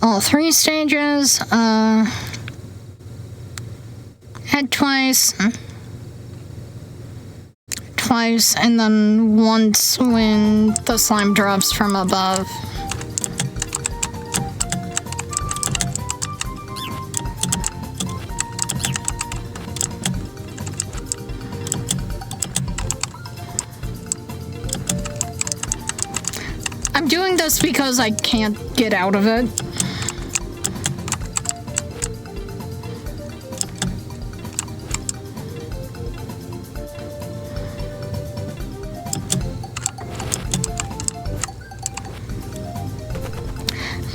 All 3 stages, head twice, and then once when the slime drops from above. I'm doing this because I can't get out of it.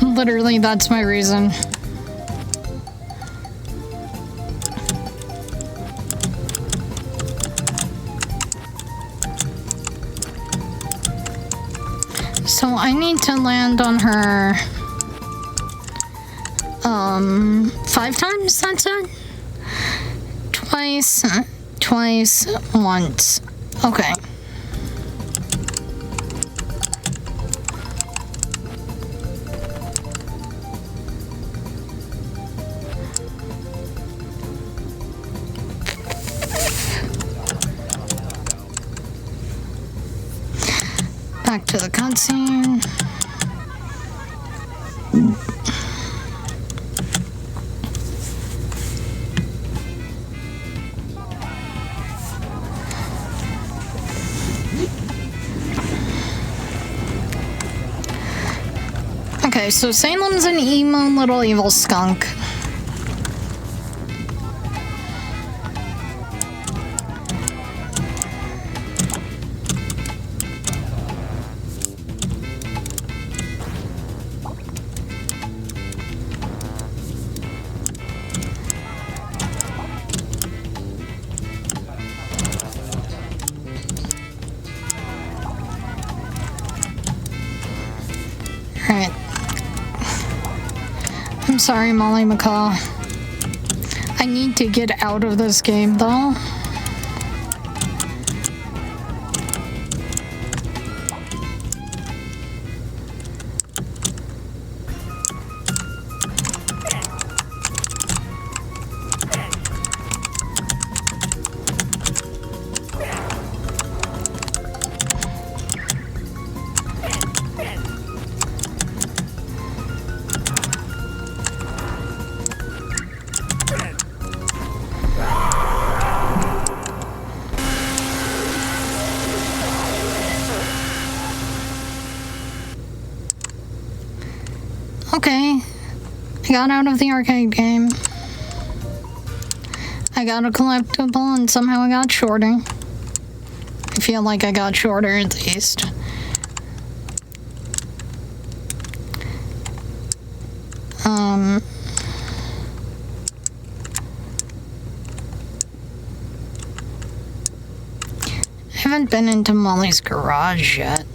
Literally, that's my reason. So I need to land on her 5 times, that's it? Twice, once. Okay. Back to the cutscene. Okay, so Salem's an emo little evil skunk. Alright. I'm sorry, Molly McCaw. I need to get out of this game, though. Okay, I got out of the arcade game. I got a collectible and somehow I got shorter. I feel like I got shorter at least. I haven't been into Molly's garage yet.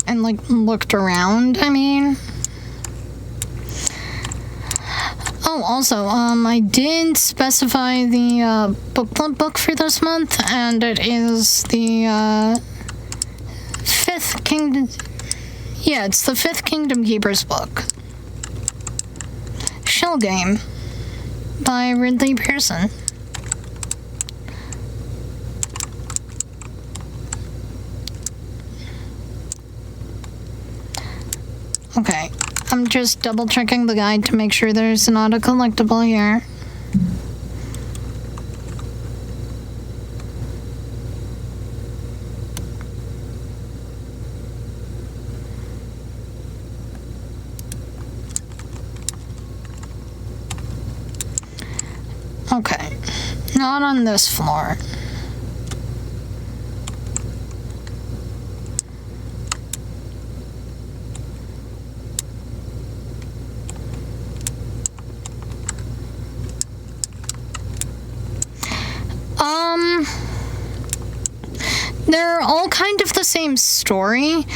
and like looked around, I mean. Oh, also, I did specify the book club book for this month, and it is the Fifth Kingdom. Yeah, it's the Fifth Kingdom Keeper's book. Shell Game by Ridley Pearson. Okay, I'm just double checking the guide to make sure there's not a collectible here. Okay, not on this floor. They're all kind of the same story,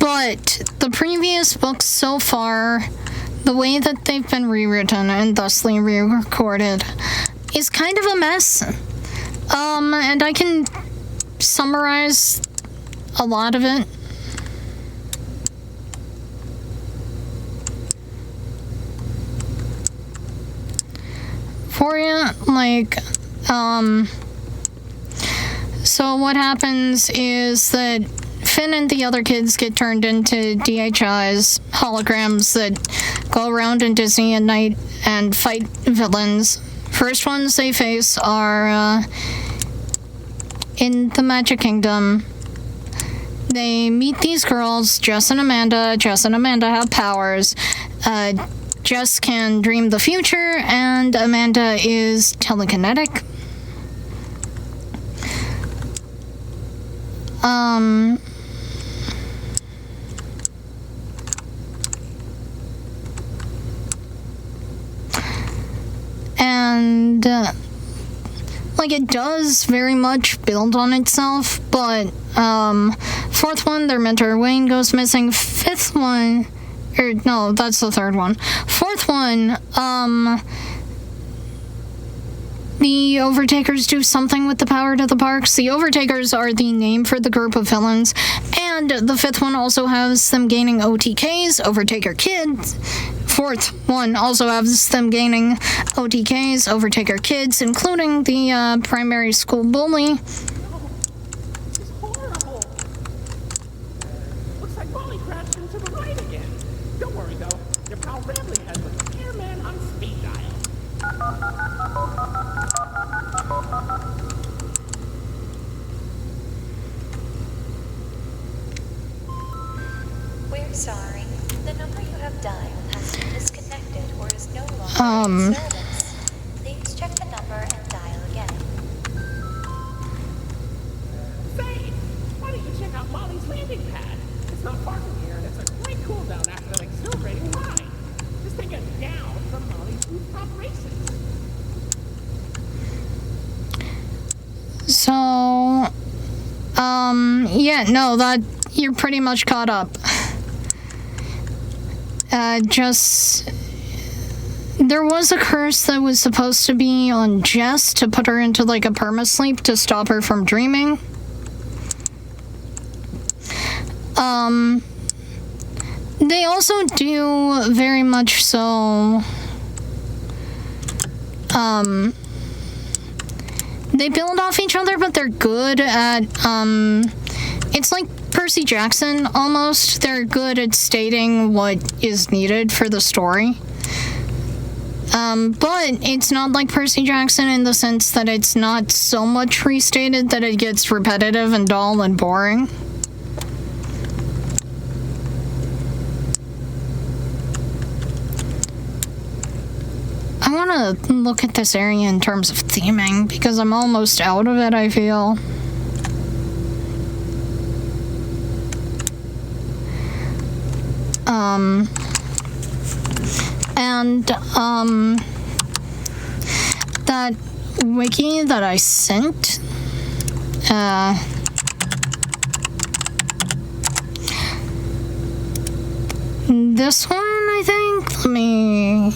but the previous books so far, the way that they've been rewritten and thusly re-recorded, is kind of a mess. And I can summarize a lot of it. For you, like, so what happens is that Finn and the other kids get turned into DHIs, holograms that go around in Disney at night and fight villains. First ones they face are in the Magic Kingdom. They meet these girls, Jess and Amanda. Jess and Amanda have powers. Jess can dream the future, and Amanda is telekinetic. And like, it does very much build on itself, but fourth one, their mentor Wayne goes missing. Fifth one, or no, that's the third one. Fourth one, the Overtakers do something with the power to the parks. The Overtakers are the name for the group of villains, and the fifth one also has them gaining OTKs, Overtaker Kids. Fourth one also has them gaining OTKs, Overtaker Kids, including the primary school bully. This is horrible. Looks like Molly crashed into the right again. Don't worry though, your pal Ramley has the repairman on speed dial. We're sorry. The number you have dialed has been disconnected or is no longer in service. Please check the number and dial again. Say, why don't you check out Molly's landing pad? It's not far from here, and it's a great cool down after an exhilarating ride. Just take a down from Molly's rooftop races. So, yeah, no, that, you're pretty much caught up. There was a curse that was supposed to be on Jess to put her into, like, a perma-sleep to stop her from dreaming. They also do very much so, they build off each other, but they're good at, it's like Percy Jackson, almost. They're good at stating what is needed for the story. But it's not like Percy Jackson in the sense that it's not so much restated that it gets repetitive and dull and boring. I want to look at this area in terms of theming, because I'm almost out of it, I feel. That wiki that I sent, This one, I think. Let me.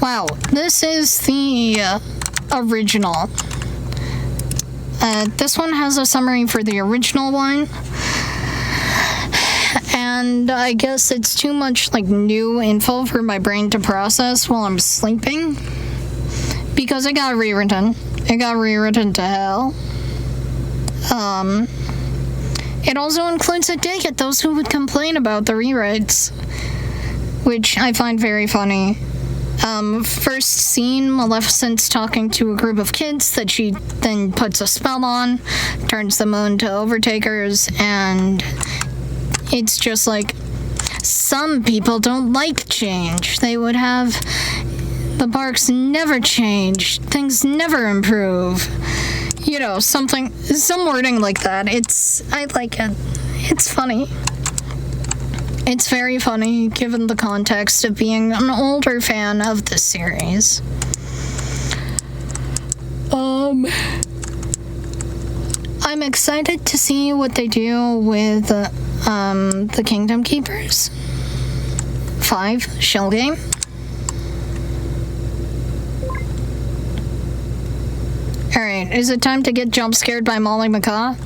Wow, this is the original. This one has a summary for the original one. And I guess it's too much like new info for my brain to process while I'm sleeping. Because it got rewritten. It got rewritten to hell. It also includes a dig at those who would complain about the rewrites, which I find very funny. First scene, Maleficent's talking to a group of kids that she then puts a spell on, turns them into overtakers, and it's just like, some people don't like change. They would have the parks never change, things never improve. You know, some wording like that. I like it. It's funny. It's very funny, given the context of being an older fan of this series. I'm excited to see what they do with the Kingdom Keepers 5 shell game. Alright, is it time to get jump scared by Molly McCaw?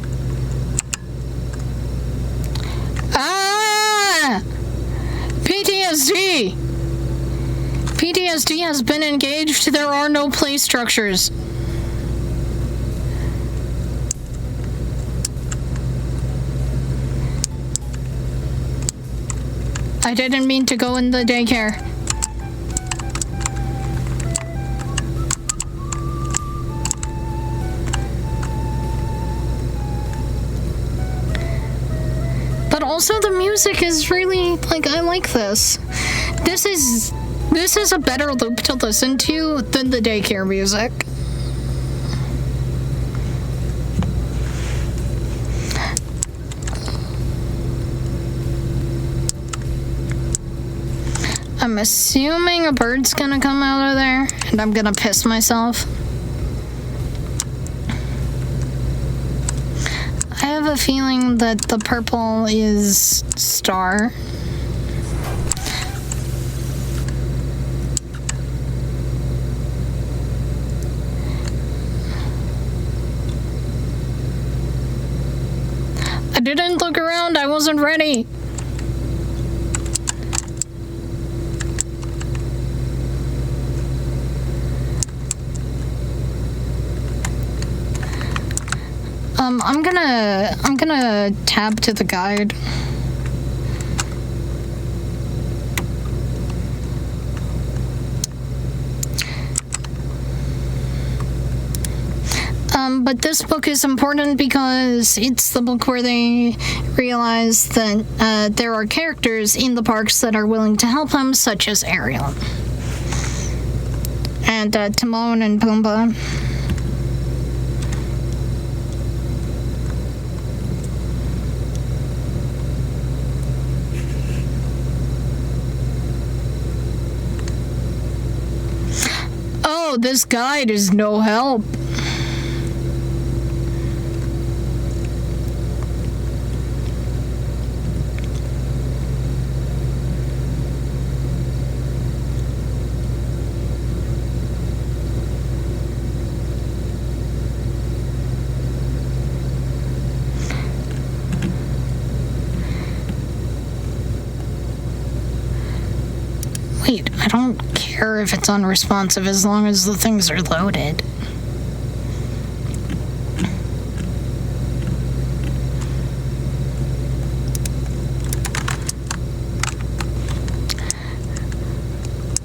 Ah! PTSD! PTSD has been engaged. There are no play structures. I didn't mean to go in the daycare. But also the music is really, like, I like this. This is a better loop to listen to than the daycare music. I'm assuming a bird's gonna come out of there, and I'm gonna piss myself. I have a feeling that the purple is Star. I didn't look around, I wasn't ready. I'm gonna tab to the guide. But this book is important because it's the book where they realize that there are characters in the parks that are willing to help them, such as Ariel. And Timon and Pumbaa. Oh, this guide is no help. Wait, I don't care if it's unresponsive as long as the things are loaded.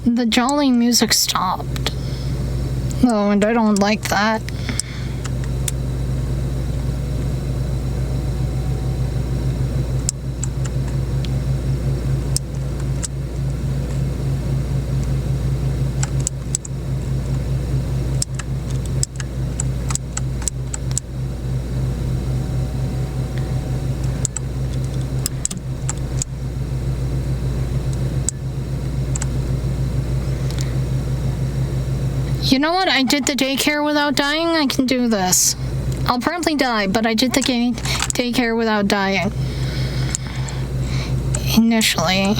The jolly music stopped. Oh, and I don't like that. You know what? I did the daycare without dying. I can do this. I'll probably die, but I did the daycare without dying. Initially.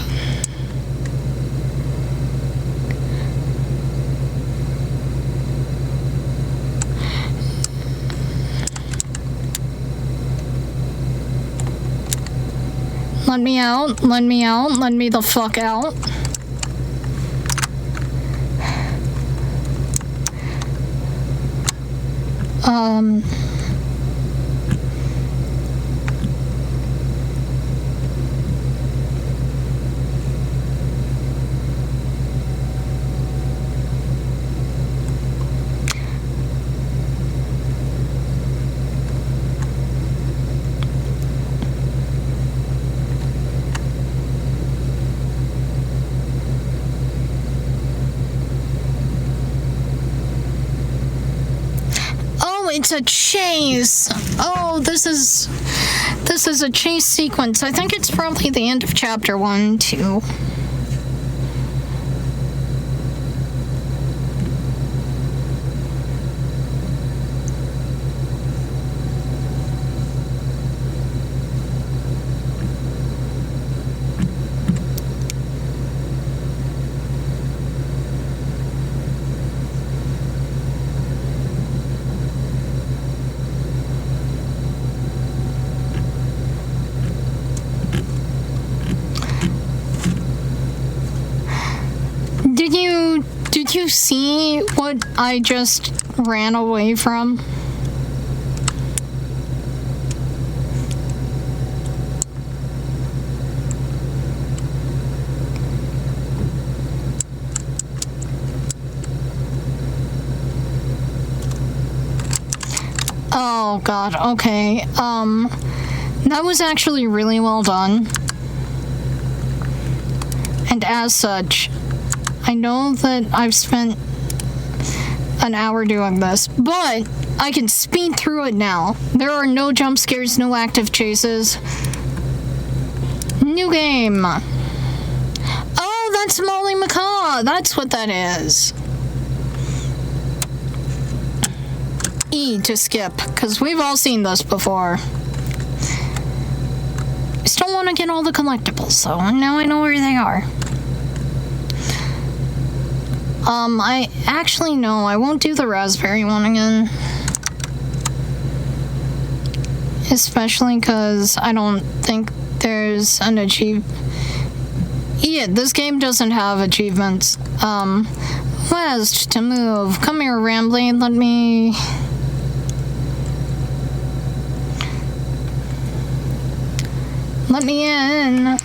Let me out, let me out, let me the fuck out. It's a chase. Oh, this is a chase sequence. I think it's probably the end of chapter 1, too. Did you see what I just ran away from? Oh god, okay. That was actually really well done. And as such, I know that I've spent an hour doing this, but I can speed through it now. There are no jump scares, no active chases. New game. Oh, that's Molly McCaw. That's what that is. E to skip, because we've all seen this before. Still want to get all the collectibles, so now I know where they are. I actually, no, I won't do the raspberry one again. Especially because I don't think there's an Yeah, this game doesn't have achievements. West to move. Come here, Rambly, let me... Let me in.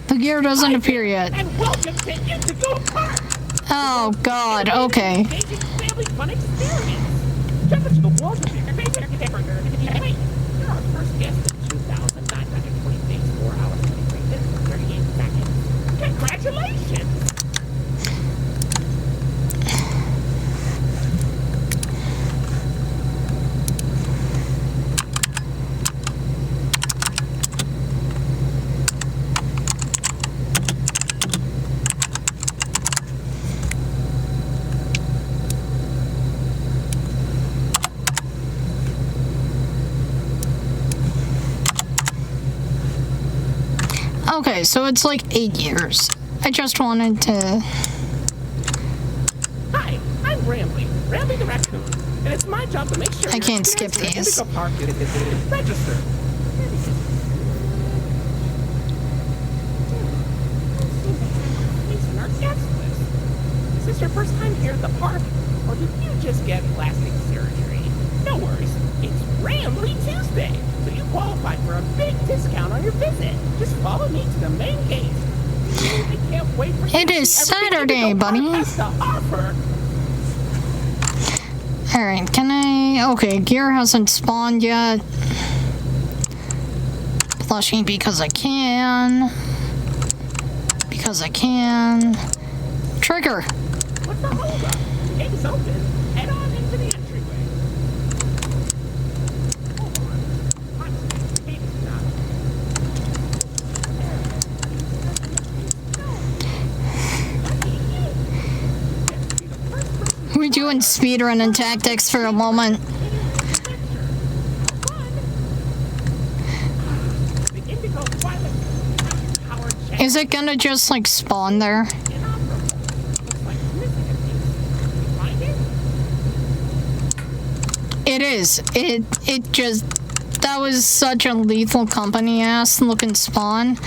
The gear doesn't appear yet. And welcome to Indigo Park. Oh God, okay. Amazing family fun experience. Jump into the walls with your favorite hamburger. Wait, you're our first guest in 2,920 days, 4 hours, 23 minutes, and 38 seconds. Congratulations! Okay, so it's like 8 years. I just wanted to... Hi, I'm Rambly the raccoon, and it's my job to make sure I can't skip these. Indigo Park is registered. Is this your first time here at the park, or did you just get plastic surgery? No worries, it's Rambly Tuesday, so you qualify for a big discount on your visit. Just follow me to the main gate. I can't wait for It is Saturday, buddy. Alright, can I... Okay, gear hasn't spawned yet. Plushing because I can. Because I can. Trigger. What's the holdup? The gate is open. Head on into the entryway. Hold on. The gate is not We're doing speedrunning tactics for a moment. The Indigo pilot powered jet Is it gonna just like spawn there? inoperable. Looks like we're missing a piece. Did you find it? It is. It just, that was such a Lethal Company ass looking spawn.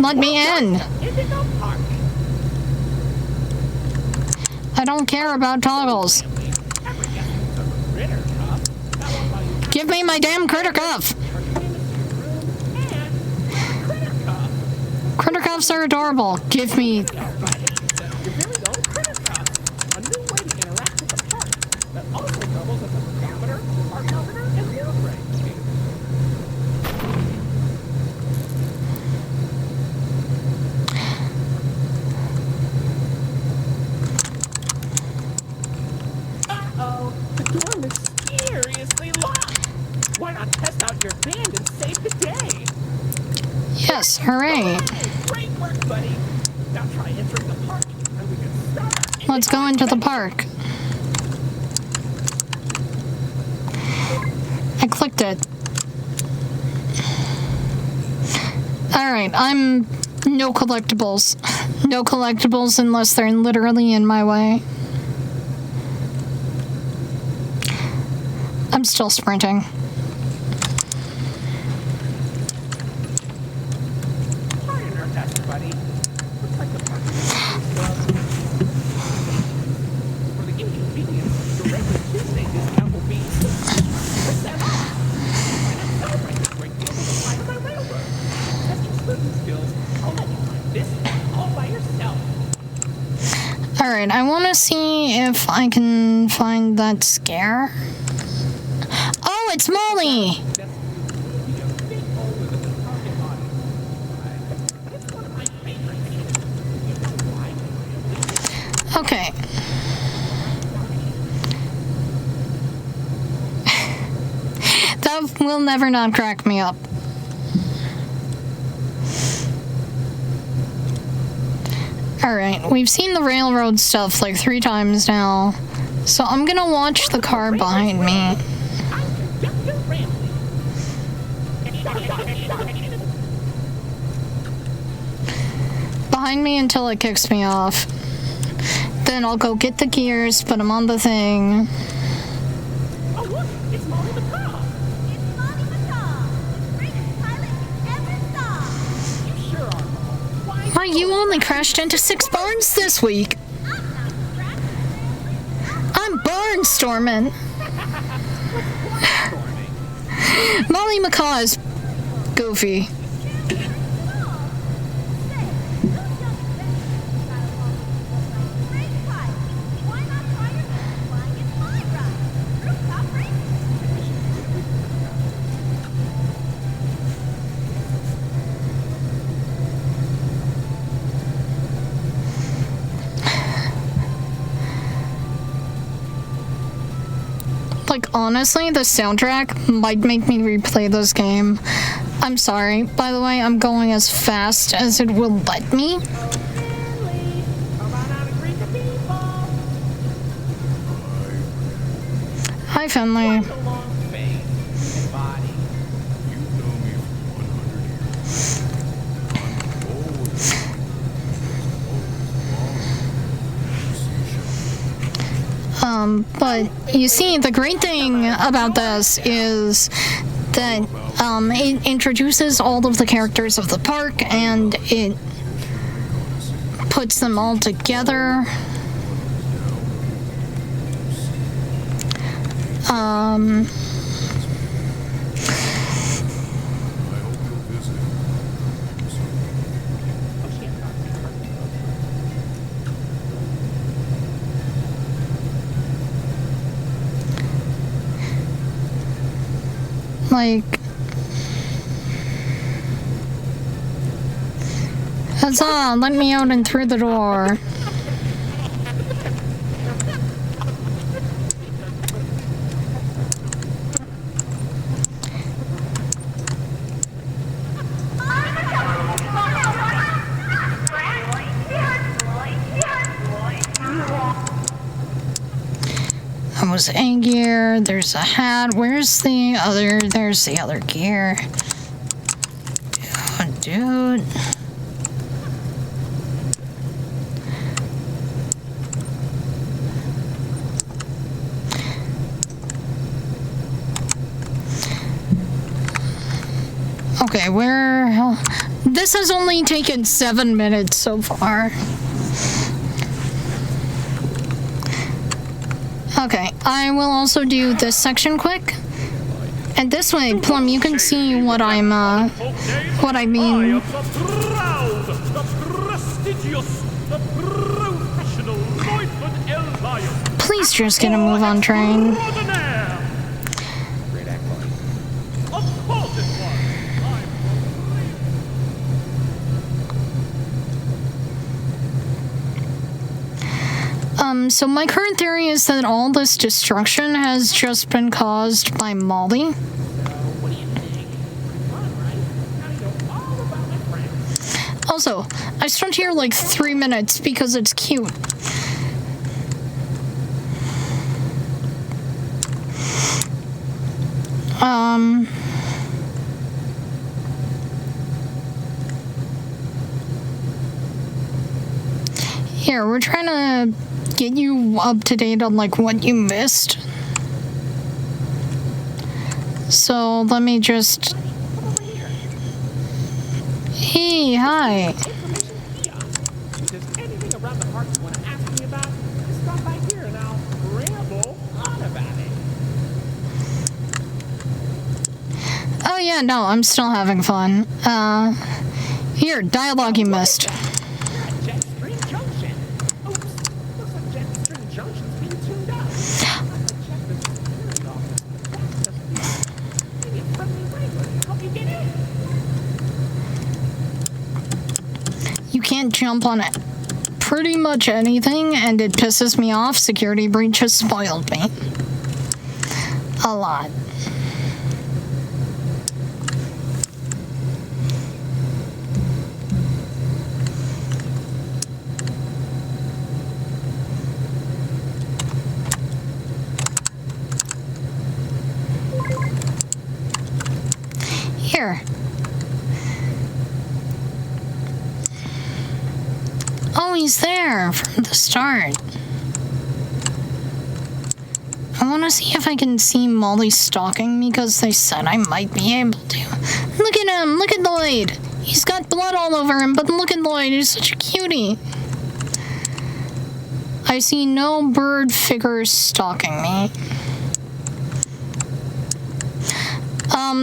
Let me in. Indigo Park. I don't care about toggles. Ever guessing the critter cup? That will allow you Give me my damn critter cuff. to turn your into your room and critter cup. Critter cuffs are adorable. Give me. Your very own critter cup. A new way to interact with the park that also doubles as a thermometer, heart monitor, and mood ring. Uh-oh, the door mysteriously locked. Why not test out your band and save the day? Yes, hooray. Great work, buddy. Now try entering the park, and we can start. Let's go into the park. I clicked it. Alright, I'm no collectibles. No collectibles unless they're literally in my way. I'm still sprinting. Try and earn that, buddy. Looks like the park is for the inconvenience. Your regular Tuesday discount will be 50% off. Why not celebrate this great deal with a ride on my railroad? Test your sleuthing skills. I'll let you find this one all by yourself. Alright, I want to see if I can find that scare. Oh, it's Molly! That's be a bit older than the target audience. It's one of my favorite things. You know why? Okay. That will never not crack me up. Alright, we've seen the railroad stuff like 3 times now. So I'm gonna watch the car behind me. I'm Conductor Ramsey. Behind me until it kicks me off. Then I'll go get the gears, put them on the thing. Oh, look, it's Molly McCaw. It's Molly McCaw, the greatest pilot you ever saw. You sure are, Mom. Why? Why, you only crashed into 6 barns this week. I'm not crashing. I'm barnstorming. Storming. Molly McCaw is goofy. Like, honestly, the soundtrack might make me replay this game. I'm sorry. By the way, I'm going as fast as it will let me. Finley, come on out and greet the people. Hi, Finley. The long face and body. You've known me for 100 years. But you see, the great thing about this is that it introduces all of the characters of the park and it puts them all together. I hope you'll visit. Like, huzzah, let me out and through the door. was a gear. There's a hat. Where's the other? There's the other gear. Oh, dude. Okay, where... This has only taken 7 minutes so far. Okay, I will also do this section quick. And this way, Plum, you can see what I'm, what I mean. I am the proud, the prestigious, the professional Neufeld Lion. Please just get a move on train. Extraordinaire. Great act, buddy. Of course it was. So my current theory is that all this destruction has just been caused by Molly. What do you think? Fun, right? Now you know all about my friends. Also, I stopped here like 3 minutes because it's cute. Here, we're trying to get you up to date on like what you missed. So let me just... Hey, hi. Information kiosk. If there's anything around the park you want to ask me about, just stop by here and I'll ramble on about it. Oh yeah, no, I'm still having fun. Here, dialogue you missed. You're at Jetstream Junction. Oops. Looks like Jetstream Junction's being tuned up. I'll have to check the security office. That's just maybe a friendly wrangler can help you get in. You can't jump on it. Pretty much anything, and it pisses me off. Security breach has spoiled me. A lot. Here. Oh, he's there from the start. I want to see if I can see Molly stalking me because they said I might be able to. Look at him! Look at Lloyd! He's got blood all over him, but look at Lloyd, he's such a cutie. I see no bird figures stalking me.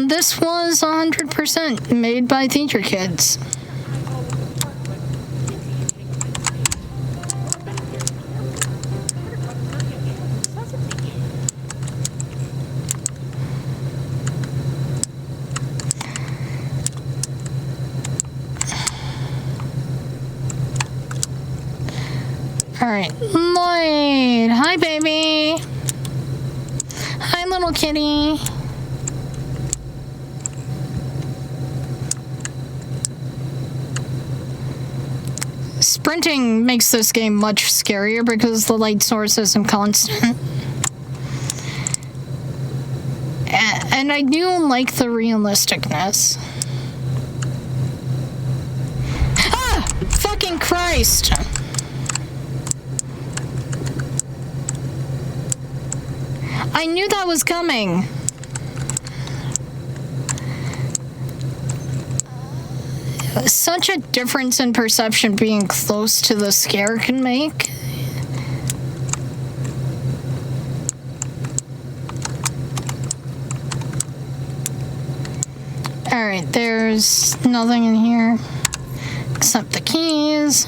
This was 100% made by theater kids. Alright, Lloyd! Hi, baby! Hi, little kitty! Sprinting makes this game much scarier because the light source isn't constant. And I do like the realisticness. Ah! Fucking Christ! I knew that was coming. Such a difference in perception being close to the scare can make. Alright, there's nothing in here except the keys.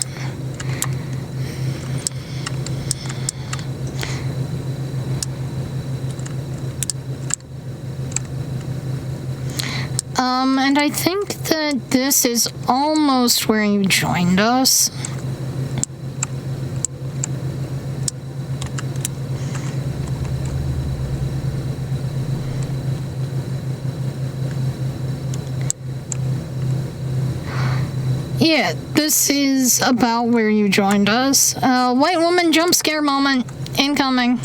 And I think that this is almost where you joined us. Yeah, this is about where you joined us. White woman jump scare moment incoming.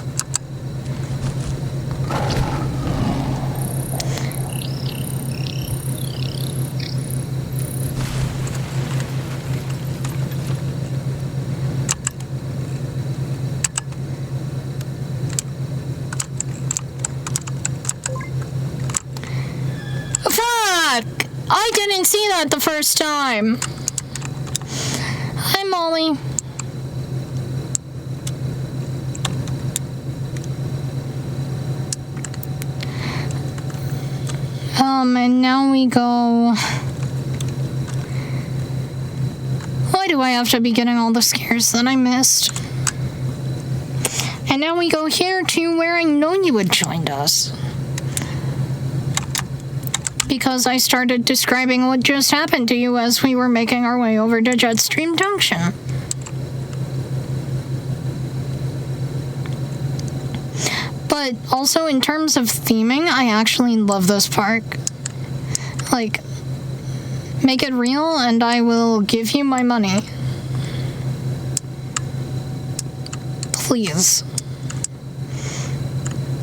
back! I didn't see that the first time. Hi, Molly. And now we go... Why do I have to be getting all the scares that I missed? And now we go here to where I know you had joined us. Because I started describing what just happened to you as we were making our way over to Jetstream Junction. But also in terms of theming, I actually love this park. Like, make it real and I will give you my money. Please.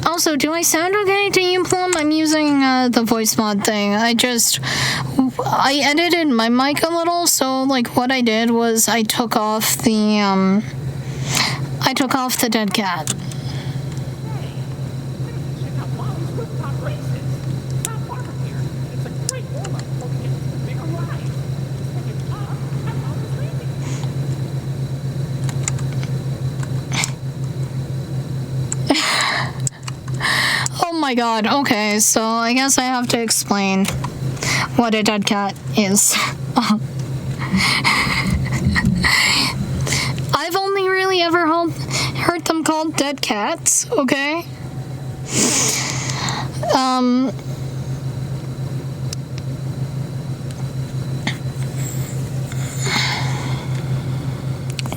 Also, do I sound okay to you, Plum? I'm using the voice mod thing. I edited my mic a little, so like what I did was I took off the dead cat. Check out Molly's rooftop races. Not far from here. It's a great warm-up before we get to the bigger ride. Just take it up at Molly's Landing. Oh my god, okay, so I guess I have to explain what a dead cat is. I've only really ever heard them called dead cats, okay?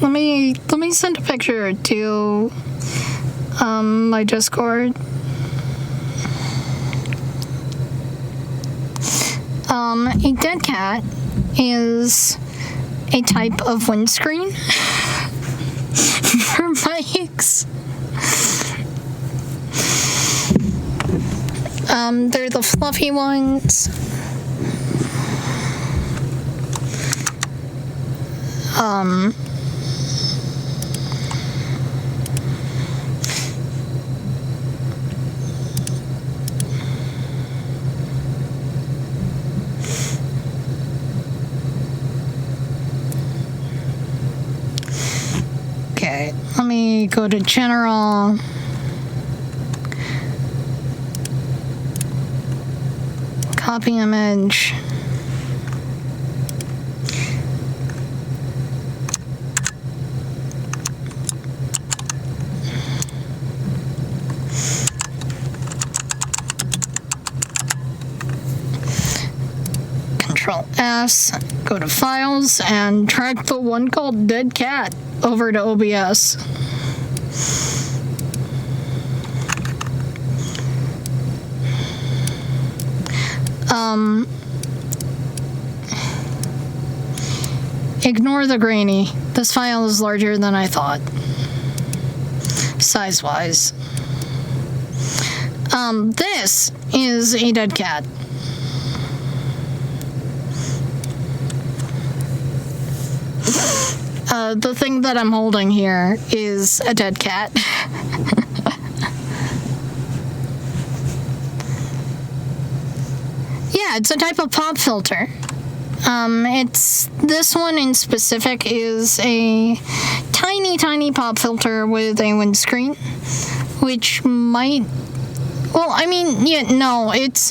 Let me send a picture to my Discord. A dead cat is a type of windscreen for bikes. They're the fluffy ones. Okay, let me go to general. Copy image. Control S, go to files, and drag the one called Dead Cat over to OBS. Ignore the grainy. This file is larger than I thought. Size-wise. This is a dead cat. The thing that I'm holding here is a dead cat. Yeah, it's a type of pop filter. This one in specific is a tiny pop filter with a windscreen, which might, well, I mean, yeah, no, it's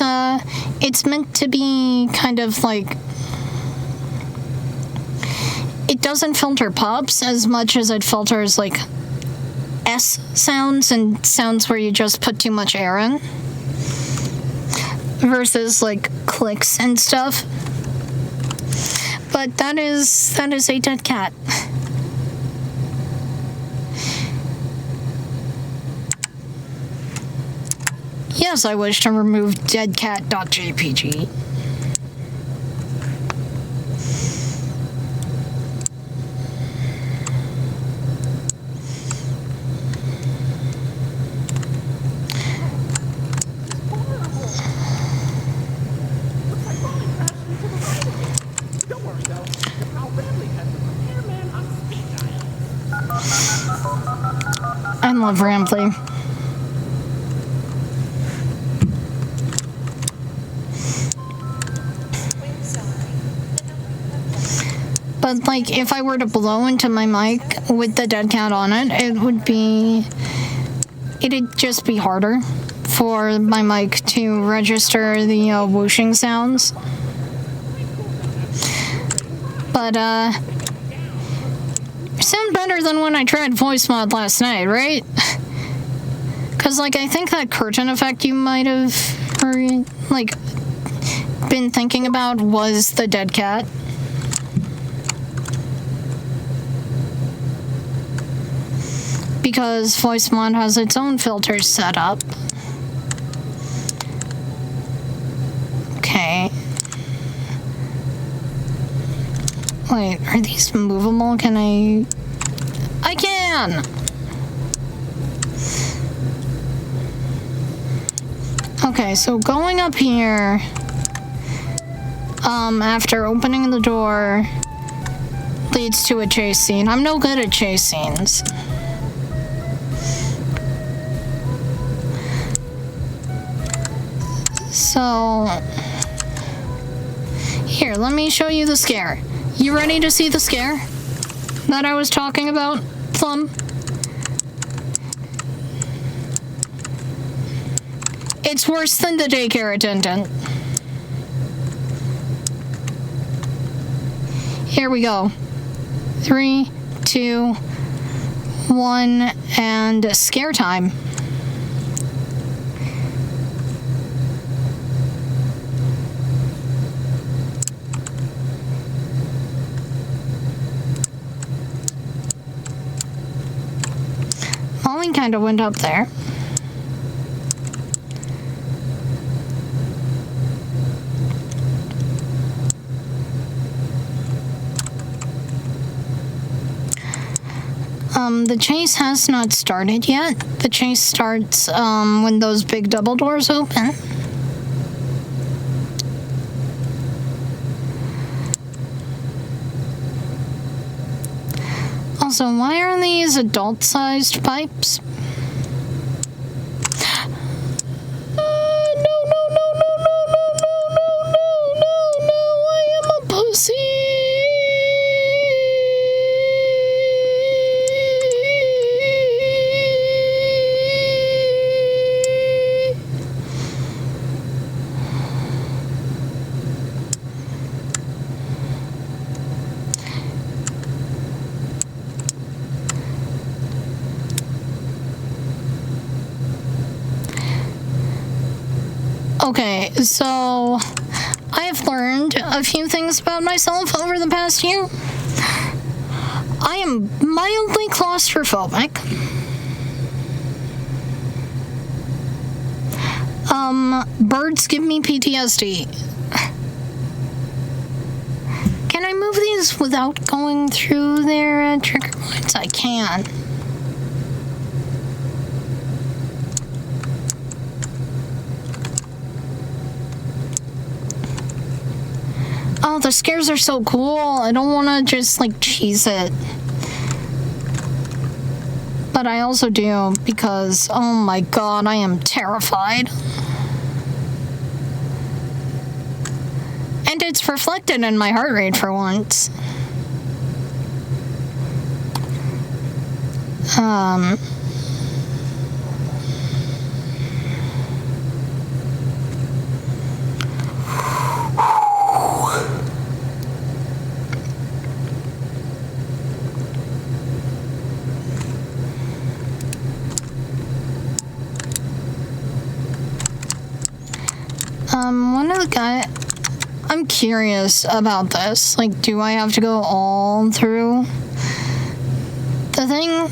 meant to be kind of like, it doesn't filter pops as much as it filters like S sounds and sounds where you just put too much air in, versus like clicks and stuff. But that is a dead cat. Yes, I wish to remove deadcat.jpg. I love Rampley. But, like, if I were to blow into my mic with the dead cat on it, it'd just be harder for my mic to register the whooshing sounds. But, sound better than when I tried voice mod last night, right? Because, like, I think that curtain effect you might have, like, been thinking about was the dead cat. Because voice mod has its own filters set up. Okay. Wait, are these movable? Can I can! Okay, so going up here, after opening the door, leads to a chase scene. I'm no good at chase scenes. So, here, let me show you the scare. You ready to see the scare that I was talking about, Plum? It's worse than the daycare attendant. Here we go. 3, 2, 1, and scare time. Molly kind of went up there. The chase has not started yet. The chase starts when those big double doors open. Also, why are these adult-sized pipes? No, I am a pussy. Okay, so I have learned a few things about myself over the past year. I am mildly claustrophobic. Birds give me PTSD. Can I move these without going through their trigger points? I can. Oh, the scares are so cool. I don't want to just, like, cheese it. But I also do because, oh my god, I am terrified. And it's reflected in my heart rate for once. One of the guys... I'm curious about this. Like, do I have to go all through the thing?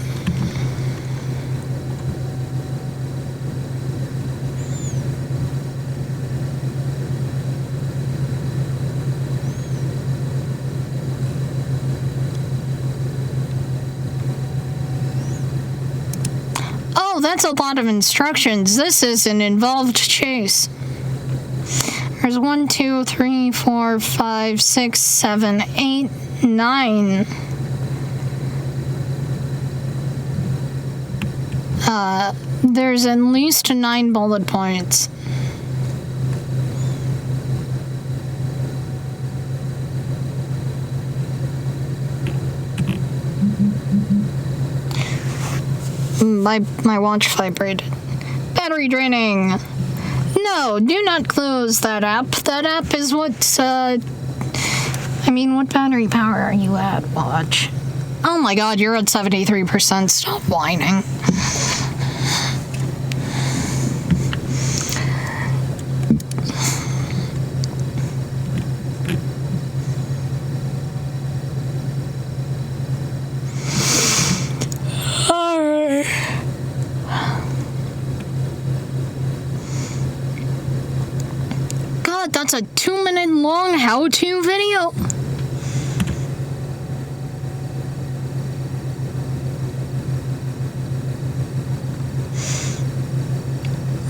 Oh, that's a lot of instructions. This is an involved chase. There's 1, 2, 3, 4, 5, 6, 7, 8, 9. There's at least 9 bullet points. my watch vibrated. Battery draining. No, do not close that app. That app is what's, I mean, what battery power are you at, watch? Oh my god, you're at 73%. Stop whining. Alright. God, that's a 2-minute long how-to video.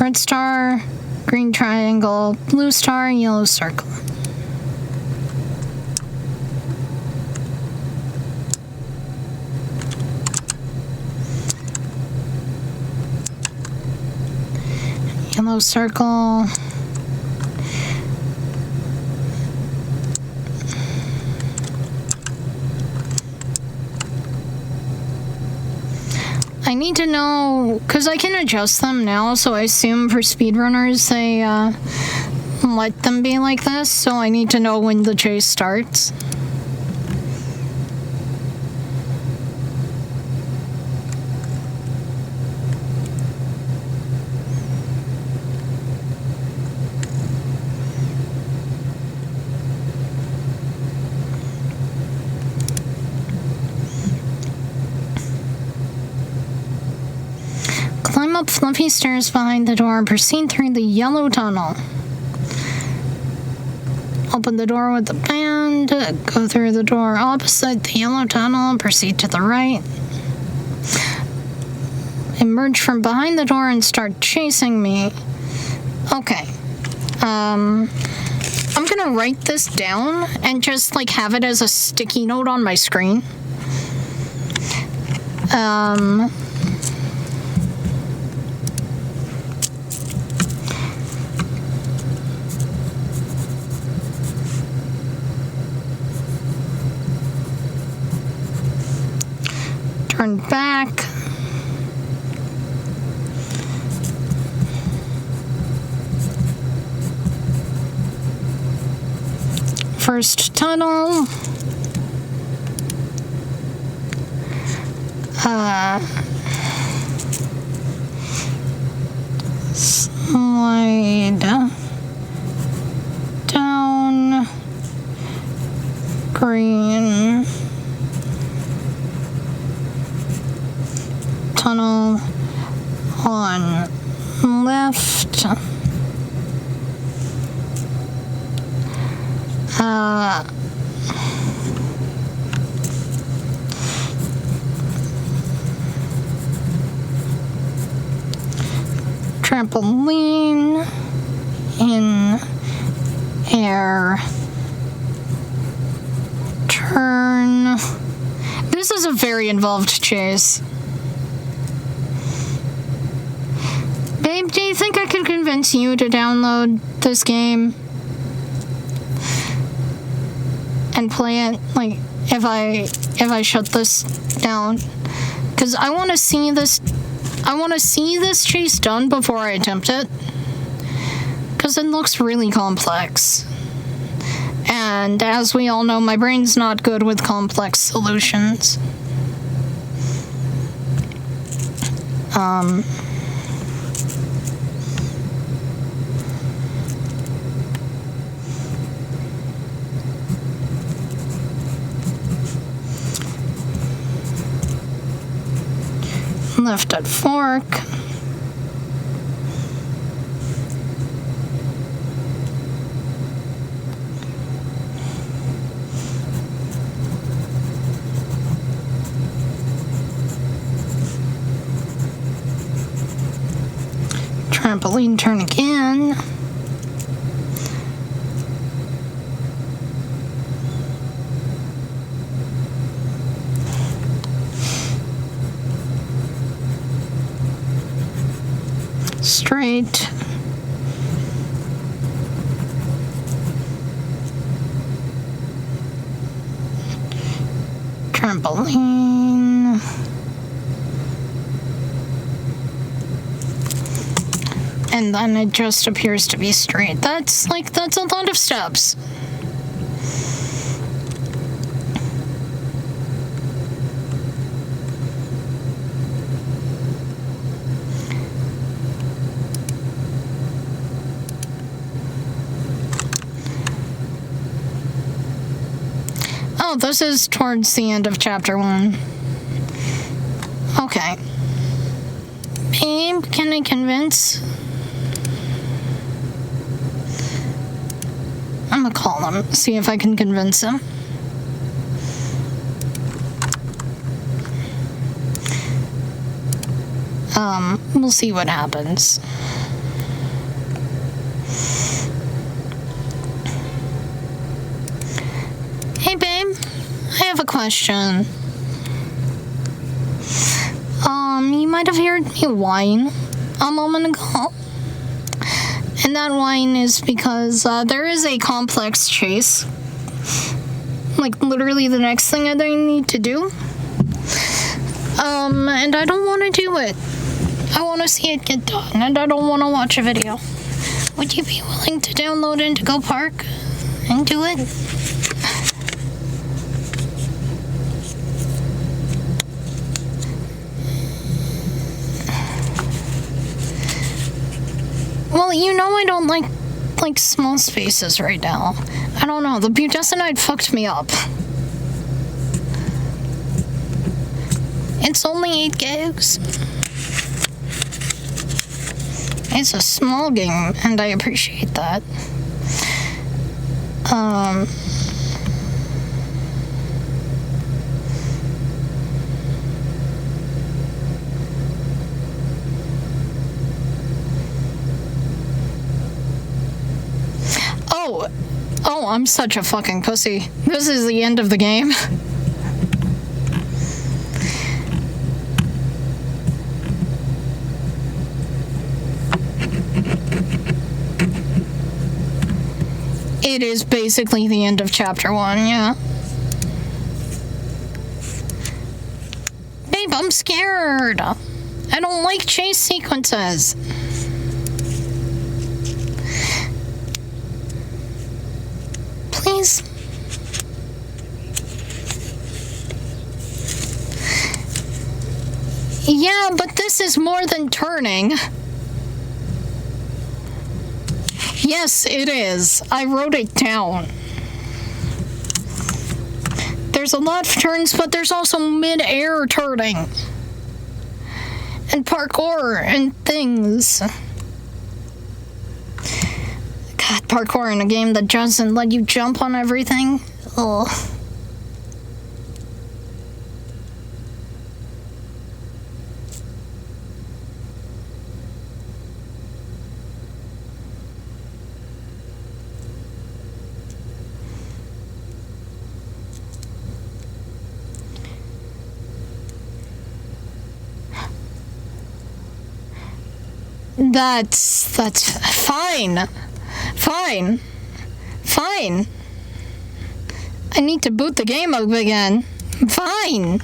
Red star, green triangle, blue star, yellow circle. Yellow circle. I need to know, because I can adjust them now, so I assume for speedrunners they let them be like this, so I need to know when the chase starts. Climb up fluffy stairs behind the door and proceed through the yellow tunnel. Open the door with the band, go through the door opposite the yellow tunnel, proceed to the right. Emerge from behind the door and start chasing me. Okay. I'm gonna write this down and just like have it as a sticky note on my screen. Turn back. First tunnel. Slide down. Green. Tunnel on left. Trampoline in air. Turn. This is a very involved chase. Babe, do you think I could convince you to download this game and play it, like, if I shut this down? Because I want to see this chase done before I attempt it, because it looks really complex, and as we all know, my brain's not good with complex solutions. Left at fork. Trampoline turn again. Straight. Trampoline. and then it just appears to be straight. That's a lot of steps. Oh, this is towards the end of chapter 1. Okay. Babe, can I convince? I'm gonna call him, see if I can convince him. We'll see what happens. Hey, babe, I have a question. You might have heard me whine a moment ago. And that whine is because there is a complex chase. Like, literally the next thing that I need to do. And I don't want to do it. I want to see it get done, and I don't want to watch a video. Would you be willing to download Indigo Park and do it? Well, you know I don't like small spaces right now. I don't know, the budesonide fucked me up. It's only 8 gigs. It's a small game, and I appreciate that. Oh, I'm such a fucking pussy. This is the end of the game. It is basically the end of chapter 1, yeah. Babe, I'm scared. I don't like chase sequences. Please. Yeah, but this is more than turning. Yes, it is. I wrote it down. There's a lot of turns, but there's also mid-air turning. And parkour and things. God, parkour in a game that doesn't let you jump on everything. Ugh. That's fine. Fine. I need to boot the game up again. Fine.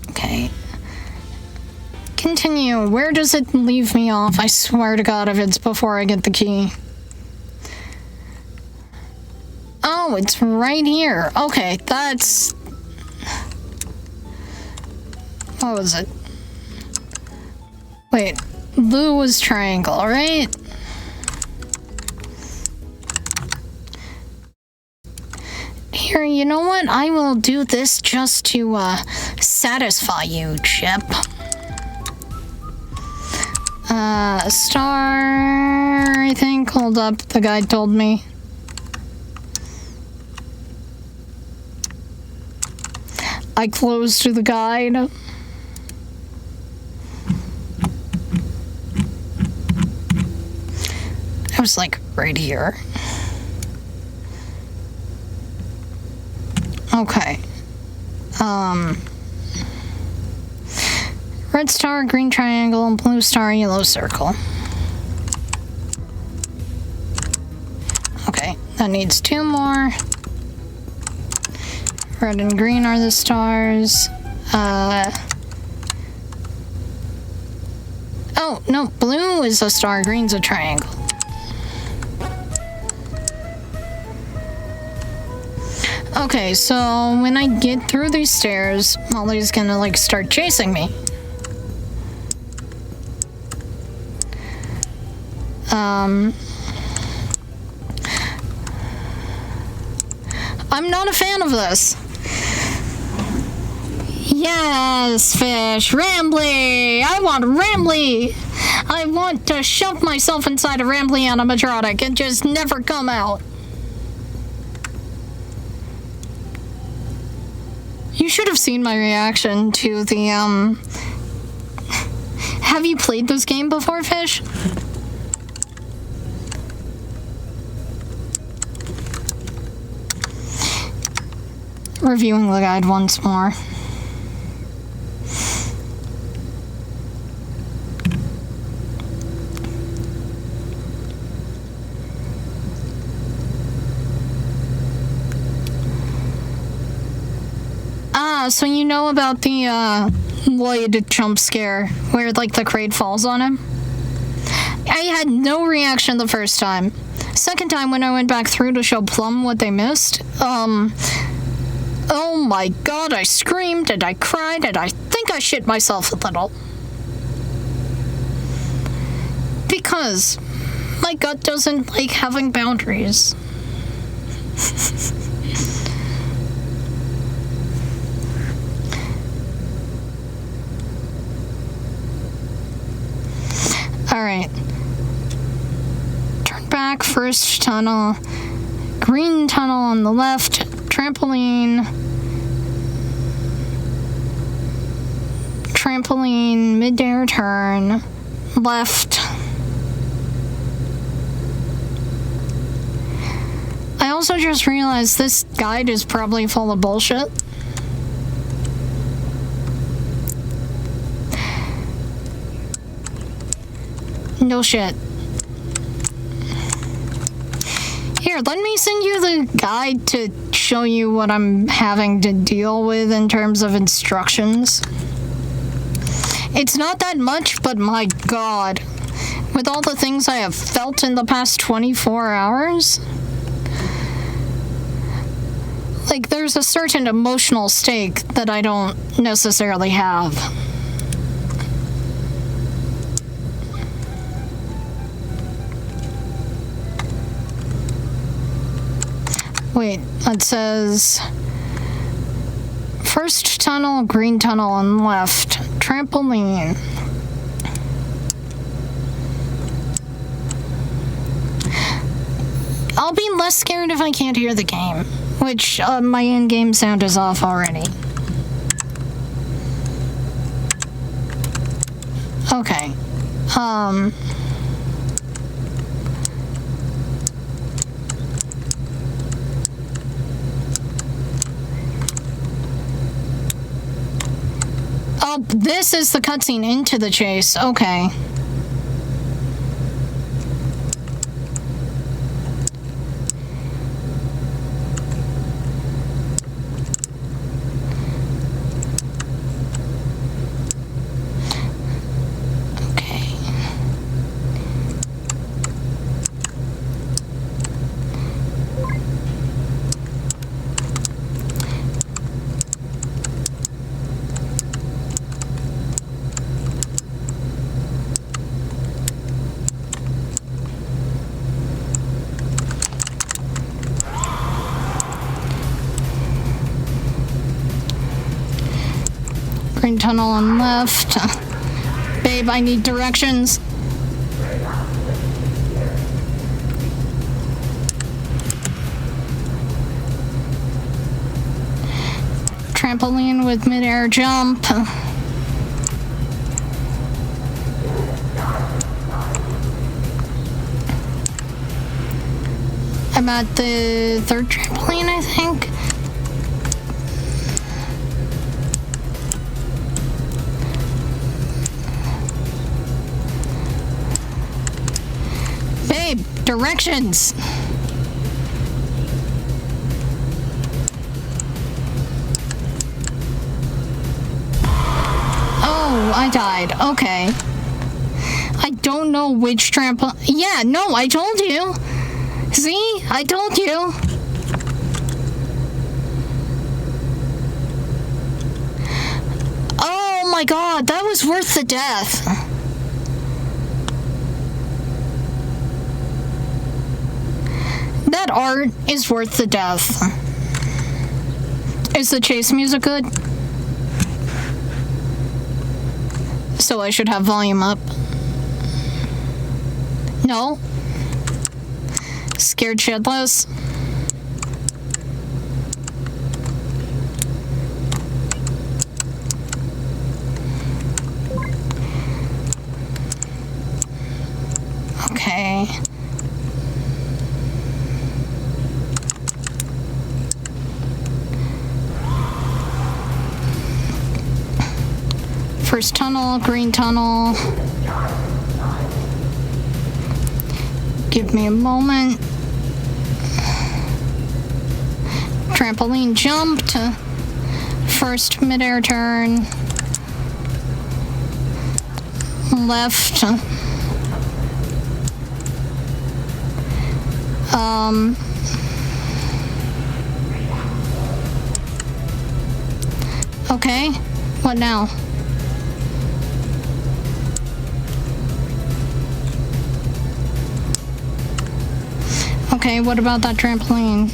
Okay. Continue. Where does it leave me off? I swear to God if it's before I get the key. Oh, it's right here. Okay, that's... What was it? Wait, blue was triangle, right? Here, you know what? I will do this just to, satisfy you, Chip. Star, I think. Hold up, the guy told me. I closed the guide. was like right here. Okay. Red star, green triangle, blue star, yellow circle. Okay, that needs 2 more. Red and green are the stars. Oh, no, blue is a star, green's a triangle. Okay, so when I get through these stairs, Molly's gonna, like, start chasing me. I'm not a fan of this. Yes, fish, Rambly! I want Rambly! I want to shove myself inside a Rambly animatronic and just never come out. You should have seen my reaction to the, Have you played this game before, Fish? Reviewing the guide once more. So you know about the, Lloyd jump scare, where, like, the crate falls on him? I had no reaction the first time. Second time, when I went back through to show Plum what they missed, oh my god, I screamed, and I cried, and I think I shit myself a little. Because my gut doesn't like having boundaries. Alright. Turn back, first tunnel. Green tunnel on the left. Trampoline. Trampoline, mid-air turn. Left. I also just realized this guide is probably full of bullshit. No shit. Here, let me send you the guide to show you what I'm having to deal with in terms of instructions. It's not that much, but my god. With all the things I have felt in the past 24 hours, like, there's a certain emotional stake that I don't necessarily have. Wait, it says first tunnel, green tunnel on left, trampoline. I'll be less scared if I can't hear the game, which my in-game sound is off already. Okay. Oh, this is the cutscene into the chase. Okay. Green tunnel on left. Babe, I need directions. Trampoline with mid-air jump. I'm at the third trampoline, I think. Babe, directions! Oh, I died. Okay. I don't know which trampoline. Yeah, no, I told you. See? I told you. Oh my god, that was worth the death. That art is worth the death. Is the chase music good? So I should have volume up. No? Scared shitless? Okay. First tunnel, green tunnel. Give me a moment. Trampoline jump to first midair turn. Left. Okay. What now? Okay, what about that trampoline?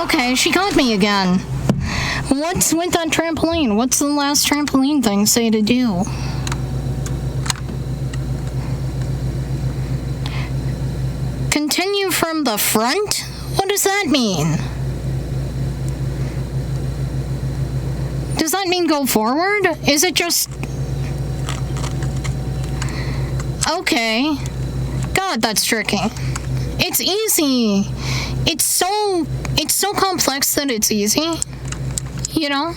Okay, she got me again. What's with that trampoline? What's the last trampoline thing say to do? Continue from the front? What does that mean? Does that mean go forward? Is it just... Okay. God, that's tricky. It's easy. It's so complex that it's easy. You know?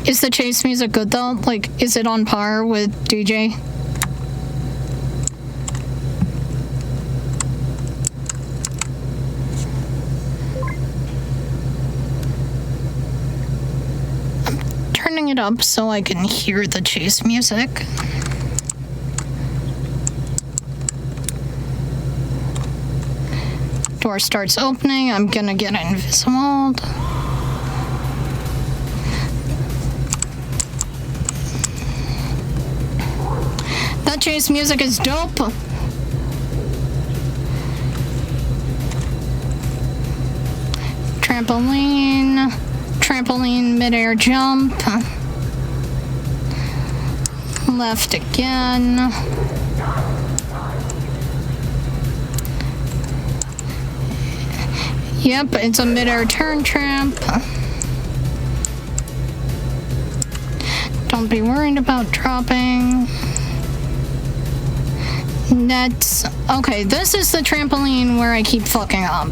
Is the chase music good though? Like, is it on par with DJ? I'm turning it up so I can hear the chase music. Door starts opening. I'm gonna get invisible. That chase music is dope. Trampoline. Trampoline midair jump. Left again. Yep, it's a midair turn tramp. Don't be worried about dropping. That's... Okay, this is the trampoline where I keep fucking up.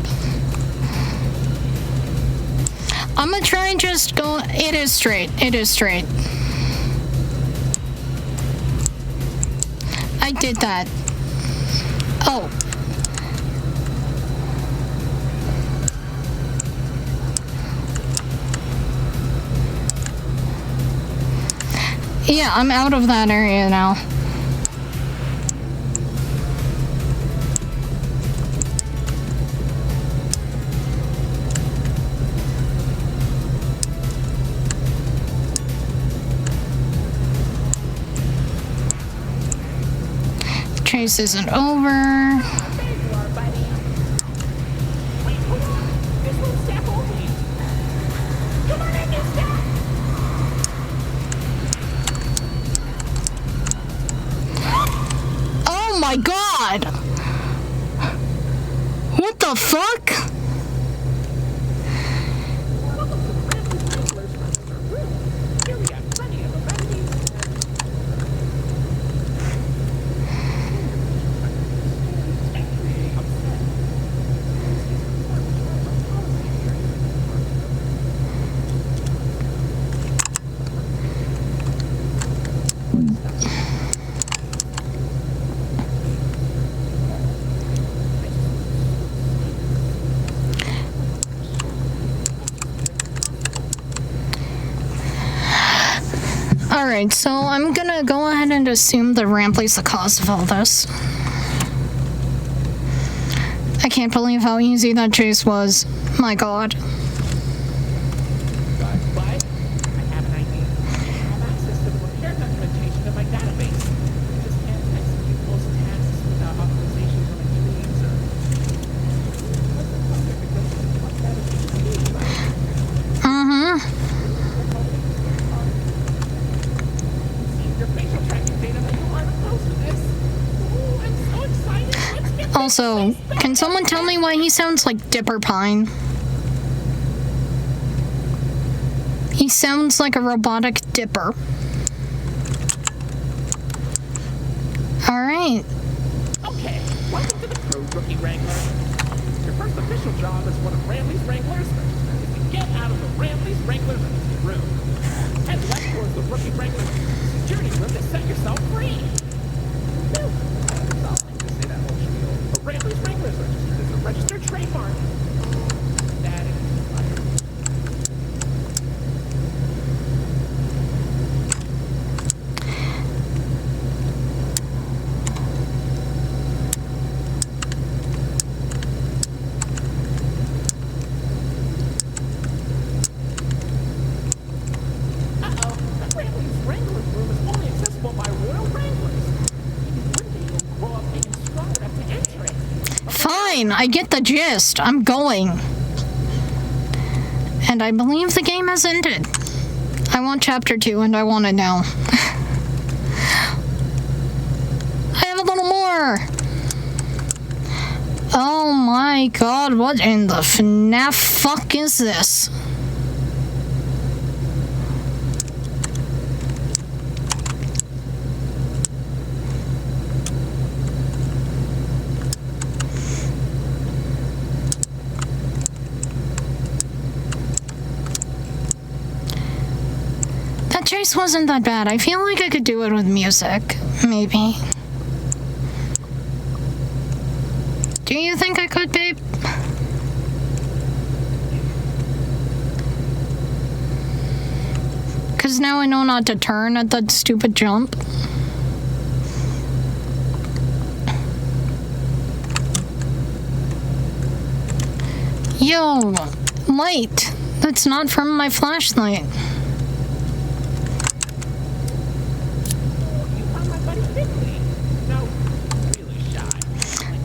I'm gonna try and just go... It is straight. It is straight. I did that. Oh. Yeah, I'm out of that area now. Chase isn't over. There you are, buddy. Wait, hold on. This one's staff only. Come on in, new staff. Oh my god! What the fuck? Welcome to the Ramblers Ramblers Room. Here we have plenty of amenities Alright, so I'm gonna go ahead and assume that Rampley's the cause of all this. I can't believe how easy that chase was. My god. But I have an idea. I have access to the repair documentation in my database. I just can't execute most tasks without authorization from a human user. What's the problem? Because what that is see your facial tracking data that you aren't opposed to this. Oh, I'm so excited. Let's get Also, can someone tell me why he sounds like Dipper Pine? He sounds like a robotic dipper. Alright. Okay, welcome to the crew, Rookie Wrangler. Your first official job is one of Ramley's Wranglers is to get out of the Ramley's Wranglers room. Head left towards the Rookie Wrangler's security room to set yourself free. Phew. I'll just say that whole spiel. The Ramley's Wranglers Register is a registered trademark. That is expired. Fine, I get the gist. I'm going. And I believe the game has ended. I want chapter 2 and I want it now. I have a little more. Oh my god, what in the FNAF fuck is this? Chase wasn't that bad. I feel like I could do it with music. Maybe. Do you think I could, babe? Because now I know not to turn at that stupid jump. Yo, light. That's not from my flashlight.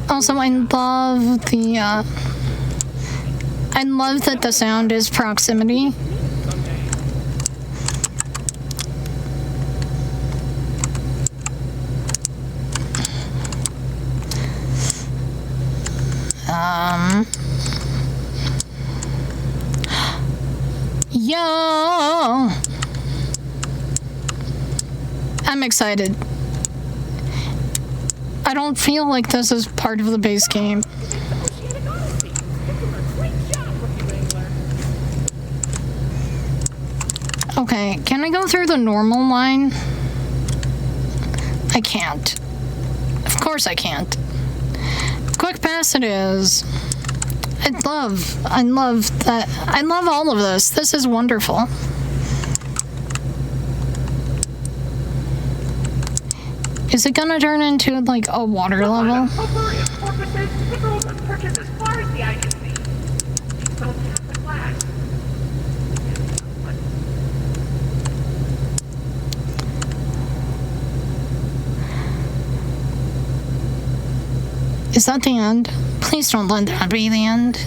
Also, I love the, I love that the sound is proximity. Yo! I'm excited. I don't feel like this is part of the base game. Okay, can I go through the normal line? I can't. Of course I can't. Quick pass it is. I love that. I love all of this. This is wonderful. Is it gonna turn into like a water level? Is that the end? Please don't let that be the end.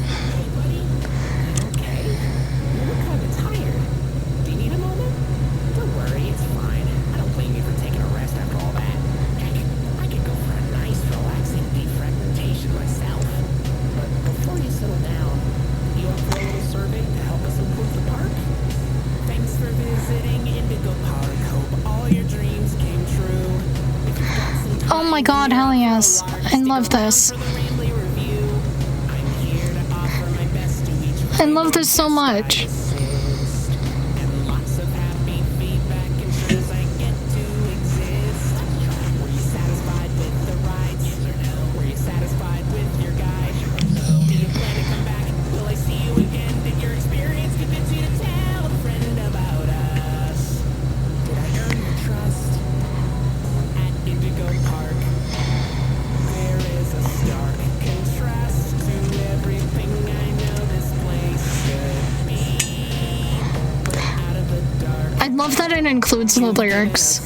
Oh my god, hell yes. I love this. I love this so much. it includes the lyrics.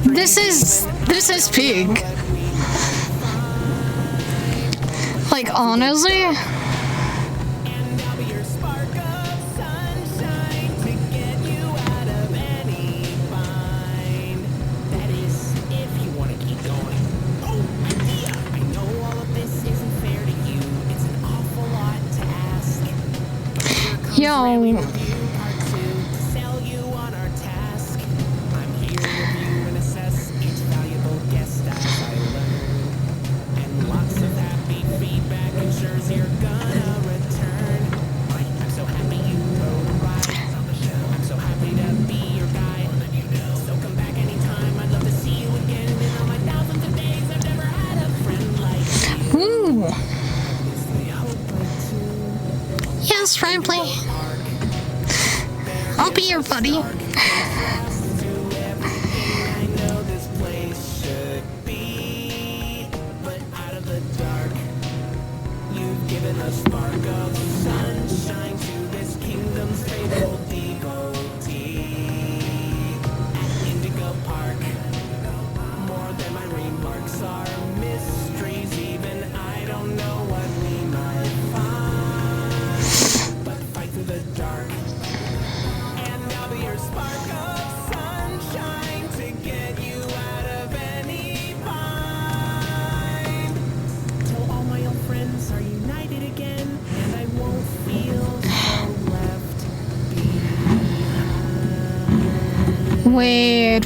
This is peak. Like, honestly. Yo. Ooh. Yes, frankly. I'll be your buddy.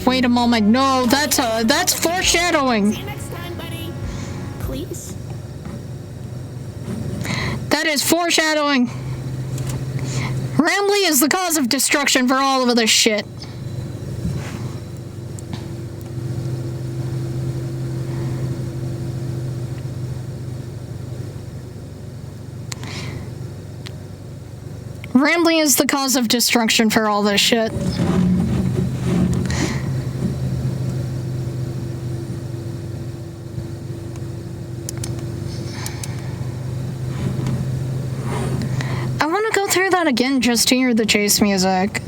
Wait a moment. No, that's foreshadowing. See you next time, buddy. Please. That is foreshadowing. Ramley is the cause of destruction for all of this shit. Ramley is the cause of destruction for all this shit. I want to go through that again just to hear the chase music.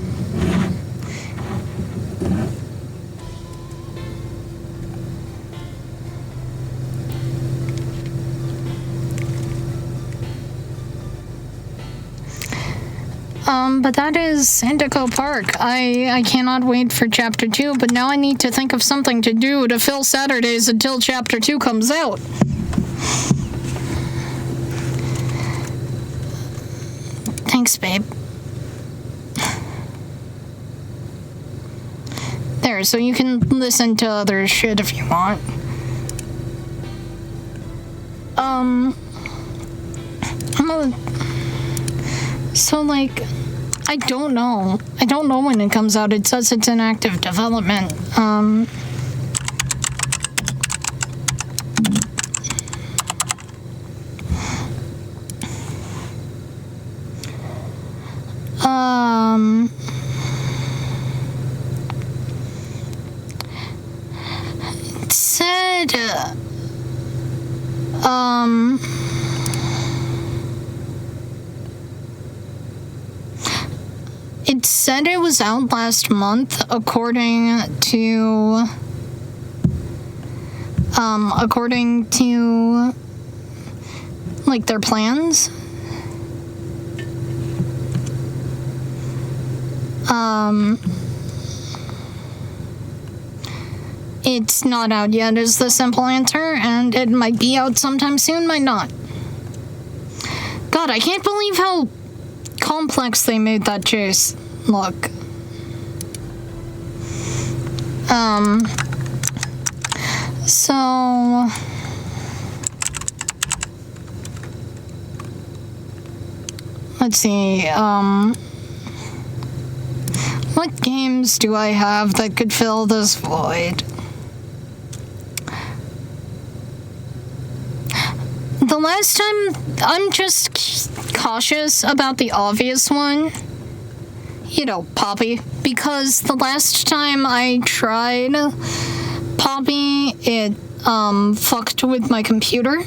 But that is Indigo Park. I cannot wait for Chapter 2, but now I need to think of something to do to fill Saturdays until Chapter 2 comes out. Thanks, babe. There, so you can listen to other shit if you want. So, like, I don't know. I don't know when it comes out. It says it's in active development. It said, it said it was out last month, according to, like, their plans. It's not out yet is the simple answer, and it might be out sometime soon, might not. God, I can't believe how complex they made that chase look. So let's see, what games do I have that could fill this void? The last time, I'm just cautious about the obvious one. You know, Poppy. Because the last time I tried Poppy, it fucked with my computer.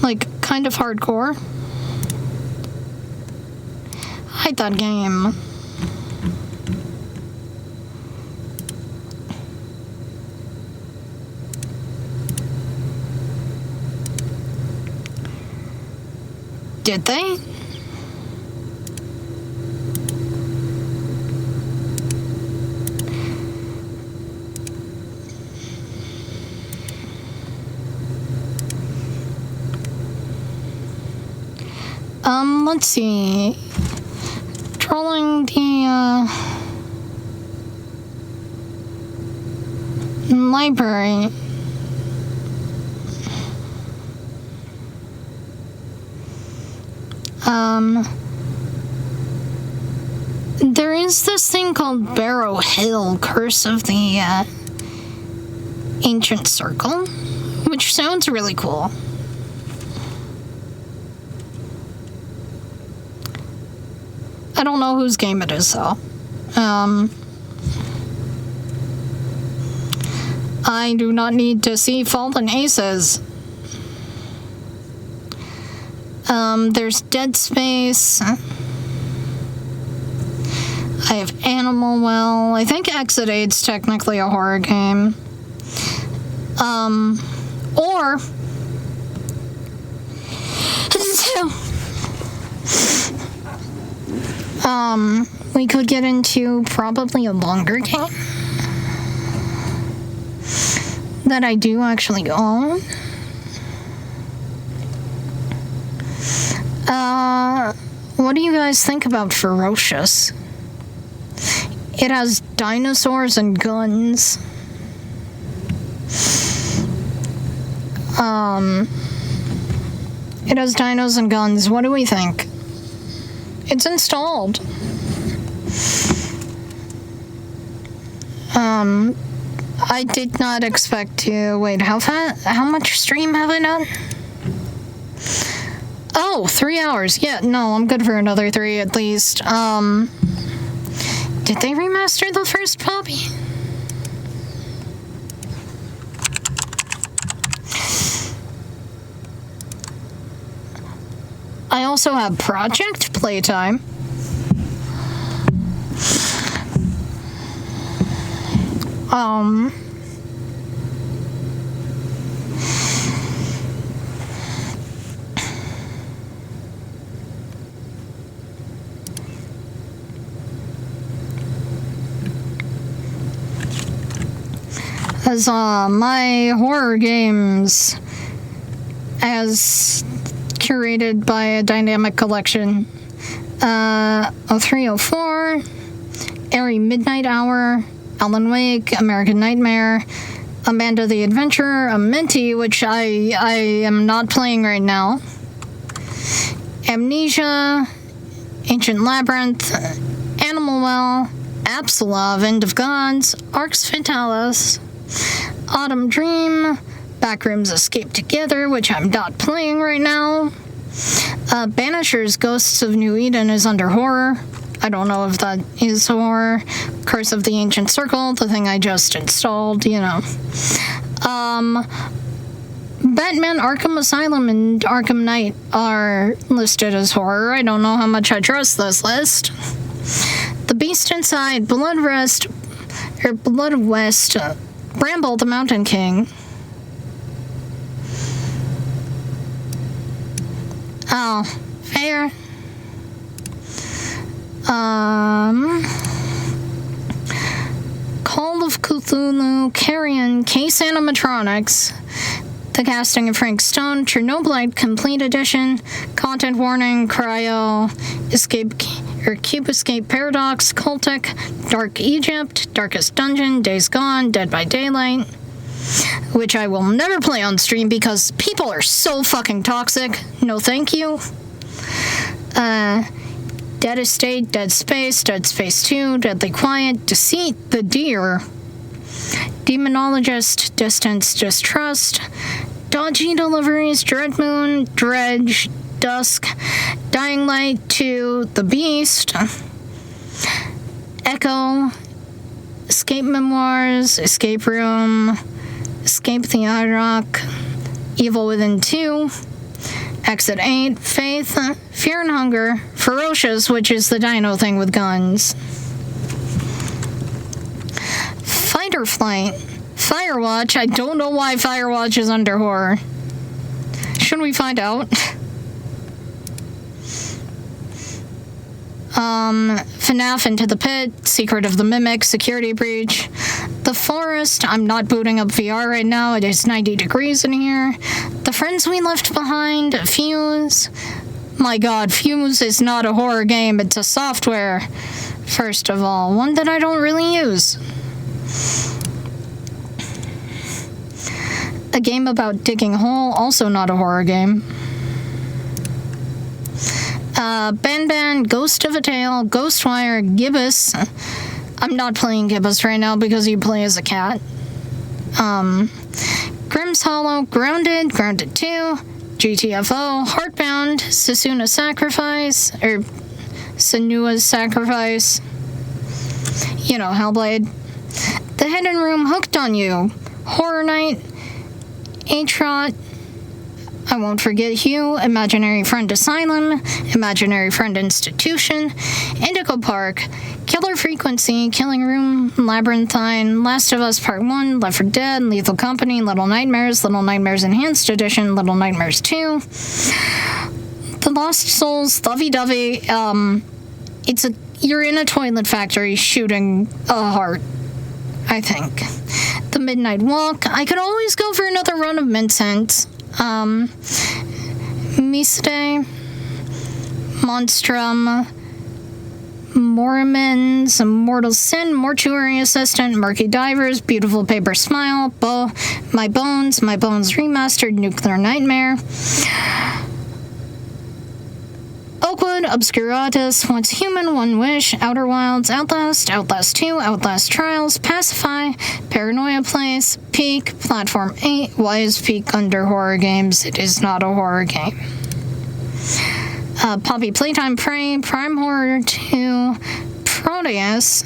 Like, kind of hardcore. I hate that game. Did they? Let's see. Trolling the, library. There is this thing called Barrow Hill, Curse of the, Ancient Circle, which sounds really cool. I don't know whose game it is, though. I do not need to see Fallen Aces. There's Dead Space. I have Animal Well. I think Exit 8's technically a horror game. Or... we could get into probably a longer game that I do actually own. What do you guys think about Ferocious? It has dinosaurs and guns. It has dinos and guns. What do we think? It's installed. I did not expect to... Wait, how much stream have I done? Oh, 3 hours. Yeah, no, I'm good for another 3 at least. Did they remaster the first Poppy? I also have Project Playtime. As my horror games as curated by a dynamic collection. 0304, Airy Midnight Hour, Alan Wake, American Nightmare, Amanda the Adventurer, Amenti, which I am not playing right now, Amnesia, Ancient Labyrinth, Animal Well, Absalov, End of Gods, Arx Fatalis, Autumn Dream, Backrooms Escape Together, which I'm not playing right now. Banisher's Ghosts of New Eden is under horror. I don't know if that is horror. Curse of the Ancient Circle, the thing I just installed, you know. Batman Arkham Asylum and Arkham Knight are listed as horror. I don't know how much I trust this list. The Beast Inside, Blood West, Bramble the Mountain King. Oh, fair. Call of Cthulhu, Carrion, Case Animatronics, The Casting of Frank Stone, Chernobylite Complete Edition, Content Warning, Cryo, Cube Escape Paradox, Cultic, Dark Egypt, Darkest Dungeon, Days Gone, Dead by Daylight, which I will never play on stream because people are so fucking toxic. No thank you. Dead Estate, Dead Space 2, Deadly Quiet, Deceit, The Deer, Demonologist, Distance, Distrust, Dodgy Deliveries, Dreadmoon, Dredge, Dusk, Dying Light 2, The Beast, Echo, Escape Memoirs, Escape Room, Escape the IROC, Evil Within 2, Exit 8, Faith, Fear and Hunger, Ferocious, which is the dino thing with guns, Fight or Flight, Firewatch. I don't know why Firewatch is under horror. Should we find out? FNAF Into the Pit, Secret of the Mimic, Security Breach, The Forest. I'm not booting up VR right now. It is 90 degrees in here. The Friends We Left Behind, Fuse. My god, Fuse is not a horror game. It's a software, first of all. One that I don't really use. A game about digging a hole, also not a horror game. Ban, Ghost of a Tale, Ghostwire, Gibbous. I'm not playing Gibbous right now because you play as a cat. Grimm's Hollow, Grounded, Grounded 2, GTFO, Heartbound, Senua's Sacrifice. You know, Hellblade. The Hidden Room, Hooked on You, Horror Night, Atrot, I Won't Forget Hugh, Imaginary Friend Asylum, Imaginary Friend Institution, Indigo Park, Killer Frequency, Killing Room, Labyrinthine, Last of Us Part 1, Left 4 Dead, Lethal Company, Little Nightmares Enhanced Edition, Little Nightmares 2, The Lost Souls, Lovey-Dovey. You're in a toilet factory shooting a heart, I think. The Midnight Walk. I could always go for another run of Mincent. Miste, Monstrum, Mormons, Mortal Sin, Mortuary Assistant, Murky Divers, Beautiful Paper Smile, My Bones Remastered, Nuclear Nightmare, Oakwood, Obscuratus, Once Human, One Wish, Outer Wilds, Outlast, Outlast 2, Outlast Trials, Pacify, Paranoia Place, Peak, Platform 8. Why is Peak under horror games? It is not a horror game. Poppy Playtime, Prey, Prime Horror 2, Proteus,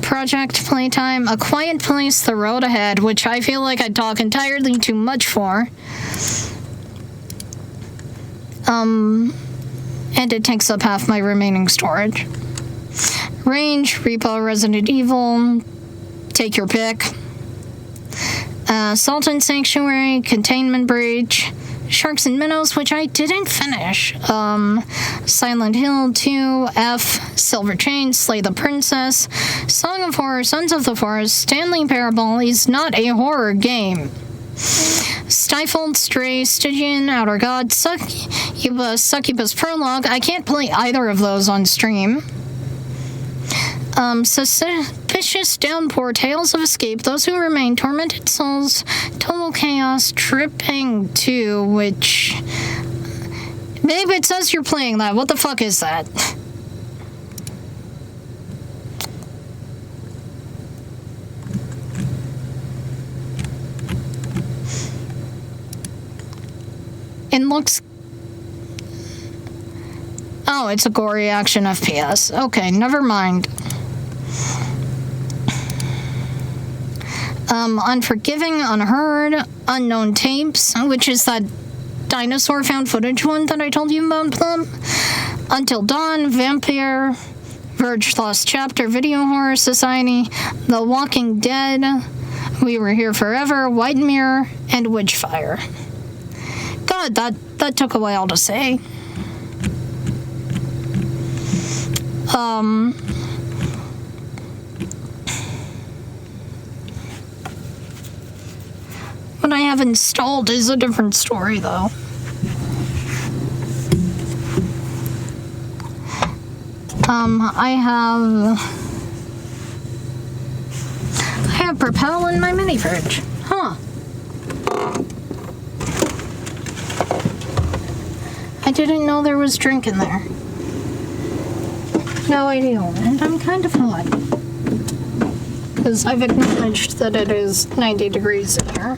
Project Playtime, A Quiet Place, The Road Ahead, which I feel like I talk entirely too much for. And it takes up half my remaining storage. Range, Repo, Resident Evil, take your pick. Salt and Sanctuary, Containment Breach, Sharks and Minnows, which I didn't finish. Silent Hill 2, F, Silver Chain, Slay the Princess, Song of Horror, Sons of the Forest, Stanley Parable is not a horror game. Stifled, Stray, Stygian, Outer God, Succubus Prologue. I can't play either of those on stream. Suspicious Downpour, Tales of Escape, Those Who Remain, Tormented Souls, Total Chaos, Tripping 2, which... Babe, it says you're playing that. What the fuck is that? It looks... Oh, it's a gory action FPS. Okay, never mind. Unforgiving, Unheard, Unknown Tapes, which is that dinosaur found footage one that I told you about. Until Dawn, Vampire, Verge Lost Chapter, Video Horror Society, The Walking Dead, We Were Here Forever, White Mirror, and Witchfire. God, that took a while to say. What I have installed is a different story, though. I have Propel in my mini fridge. Huh. I didn't know there was drink in there. No idea. And I'm kind of hot. Because I've acknowledged that it is 90 degrees in here.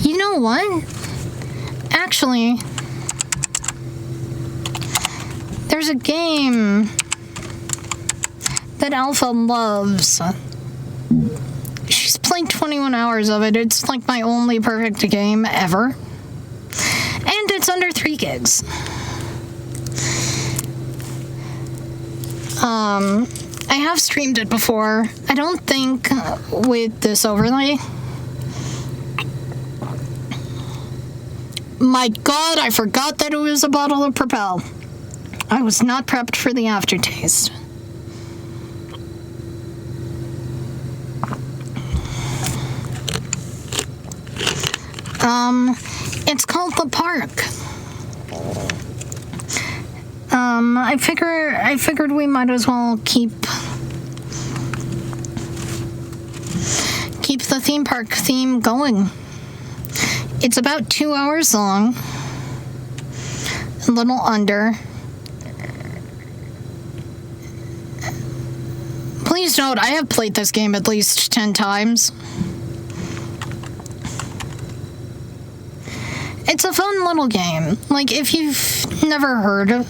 You know what? Actually, there's a game that Alpha loves. She's played 21 hours of it. It's like my only perfect game ever. And it's under 3 gigs. I have streamed it before. I don't think with this overlay. My god, I forgot that it was a bottle of Propel. I was not prepped for the aftertaste. It's called The Park. I figured we might as well keep the theme park theme going. It's about 2 hours long, a little under. Please note, I have played this game at least 10 times. It's a fun little game. Like, if you've never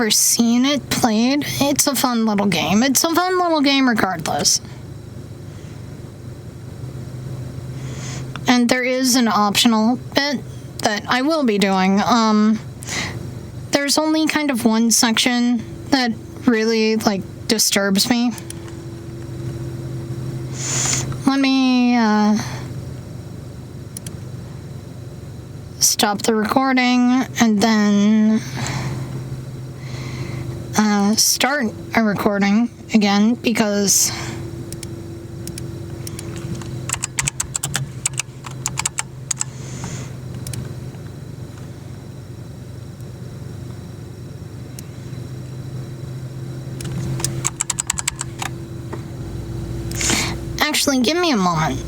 seen it played, it's a fun little game. It's a fun little game regardless. And there is an optional bit that I will be doing. There's only kind of one section that really, like, disturbs me. Let me, stop the recording and then start a recording again because actually, give me a moment.